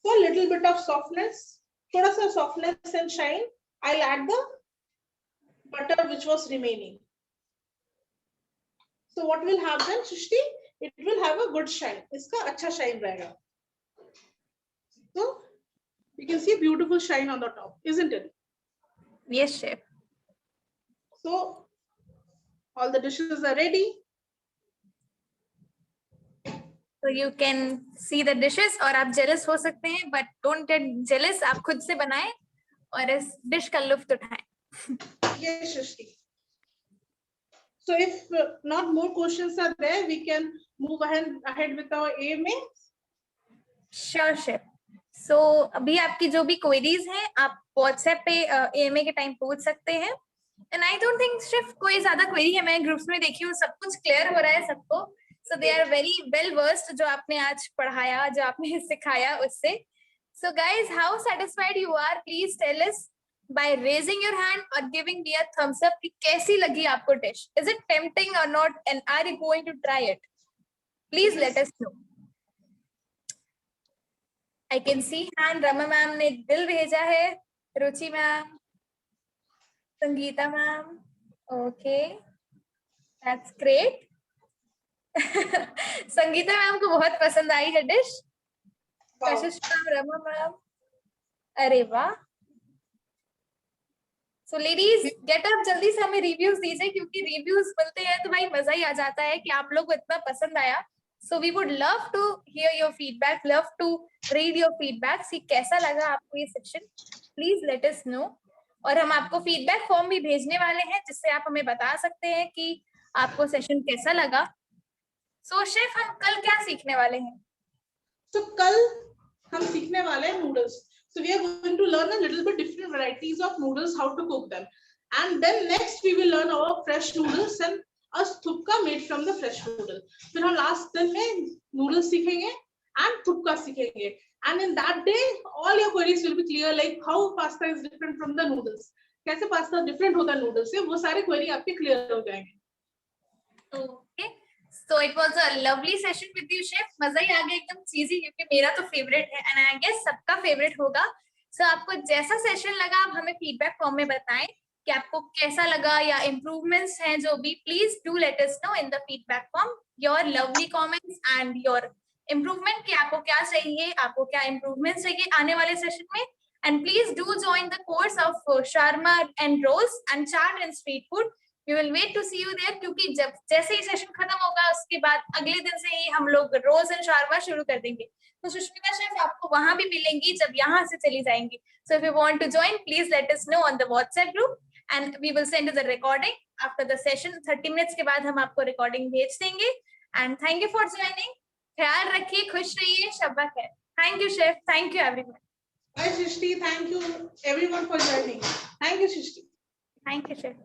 for a little bit of softness, thoda sa softness and shine, I'll add the butter which was remaining. So what will happen, Srishti? It will have a good shine. Iska acha shine rahega. So you can see beautiful shine on the top, isn't it? Yes, chef. So all the dishes are ready. So you can see the dishes और आप jealous हो सकते हैं, but don't get jealous. आप खुद से बनाएं और इस dish का लुत्फ उठाएं. Yes, Srishti. So if not more questions are there, we can move ahead with our AMA. Sure, chef. So अभी आपकी जो भी queries हैं, आप WhatsApp पे AMA के time पूछ सकते हैं. And I don't think chef कोई ज़्यादा query है, मैं groups में देखी हूँ, सब कुछ clear हो रहा है सबको. So they are very well versed जो आपने आज पढ़ाया, जो आपने सिखाया उससे. So guys, how satisfied you are? Please tell us by raising your hand or giving me a thumbs up कि कैसी लगी आपको dish? Is it tempting or not? And are you going to try it? Please let us know. I can see hand. Rama ma'am ने दिल भेजा है. रुचि ma'am, Sangeeta ma'am. Okay, that's great. Sangeeta ma'am को बहुत पसंद आई है डिश. कशिश ma'am, Rama ma'am, अरे वाह. So ladies, get up जल्दी से हमें रिव्यूज दीजिए क्योंकि रिव्यूज मिलते हैं तो भाई मजा ही आ जाता है कि आप लोग को इतना पसंद आया. So we would love to hear your feedback, love to read your feedback. कि कैसा लगा आपको ये section? Please let us know. और हम आपको फीडबैक फॉर्म भी भेजने वाले हैं जिससे आप हमें बता सकते हैं कि आपको सेशन कैसा लगा. So शेफ हम कल क्या सीखने वाले हैं? So कल हम सीखने वाले हैं noodles. So we are going to learn a little bit different varieties of noodles, how to cook them. And then next we will learn our fresh noodles and a thupka made from the fresh noodle. फिर हम last दिन में noodles सीखेंगे and thupka सीखेंगे. And in that day, all your queries will be clear, like how pasta is different from the noodles. कैसे pasta different होता है noodles से, वो सारे query आपके clear हो जाएंगे. Okay. So it was a lovely session with you, chef. मजा ही आ गया एकदम चीजी क्योंकि मेरा तो फेवरेट है and I guess सबका फेवरेट होगा. So आपको जैसा सेशन लगा आप हमें फीडबैक फॉर्म में बताएं कि आपको कैसा लगा या इम्प्रूवमेंट्स हैं जो भी. Please do let us no in the feedback form your lovely comments and your improvement कि आपको क्या चाहिए, आपको क्या इम्प्रूवमेंट्स चाहिए आने वाले सेशन में. And please do join the course of shawarma and rolls and chaat and street food. We will wait to see you there क्योंकि जब जैसे ही सेशन खत्म होगा उसके बाद अगले दिन से ही हम लोग रोज एंड शार्मा शुरू कर देंगे. तो सुष्मिता शेफ आपको वहां भी मिलेंगी जब यहाँ से चली जाएंगी. So if you want to join, please let us know on the WhatsApp group and we will send you the recording after the session. 30 minutes के बाद हम आपको recording भेज देंगे. And thank you for joining. ख्याल रखिए, खुश रहिए, शब्बा खैर. Thank you chef. Thank you everyone. Bye Shrishti. Thank you everyone for joining. Thank you Shrishti. Thank you chef.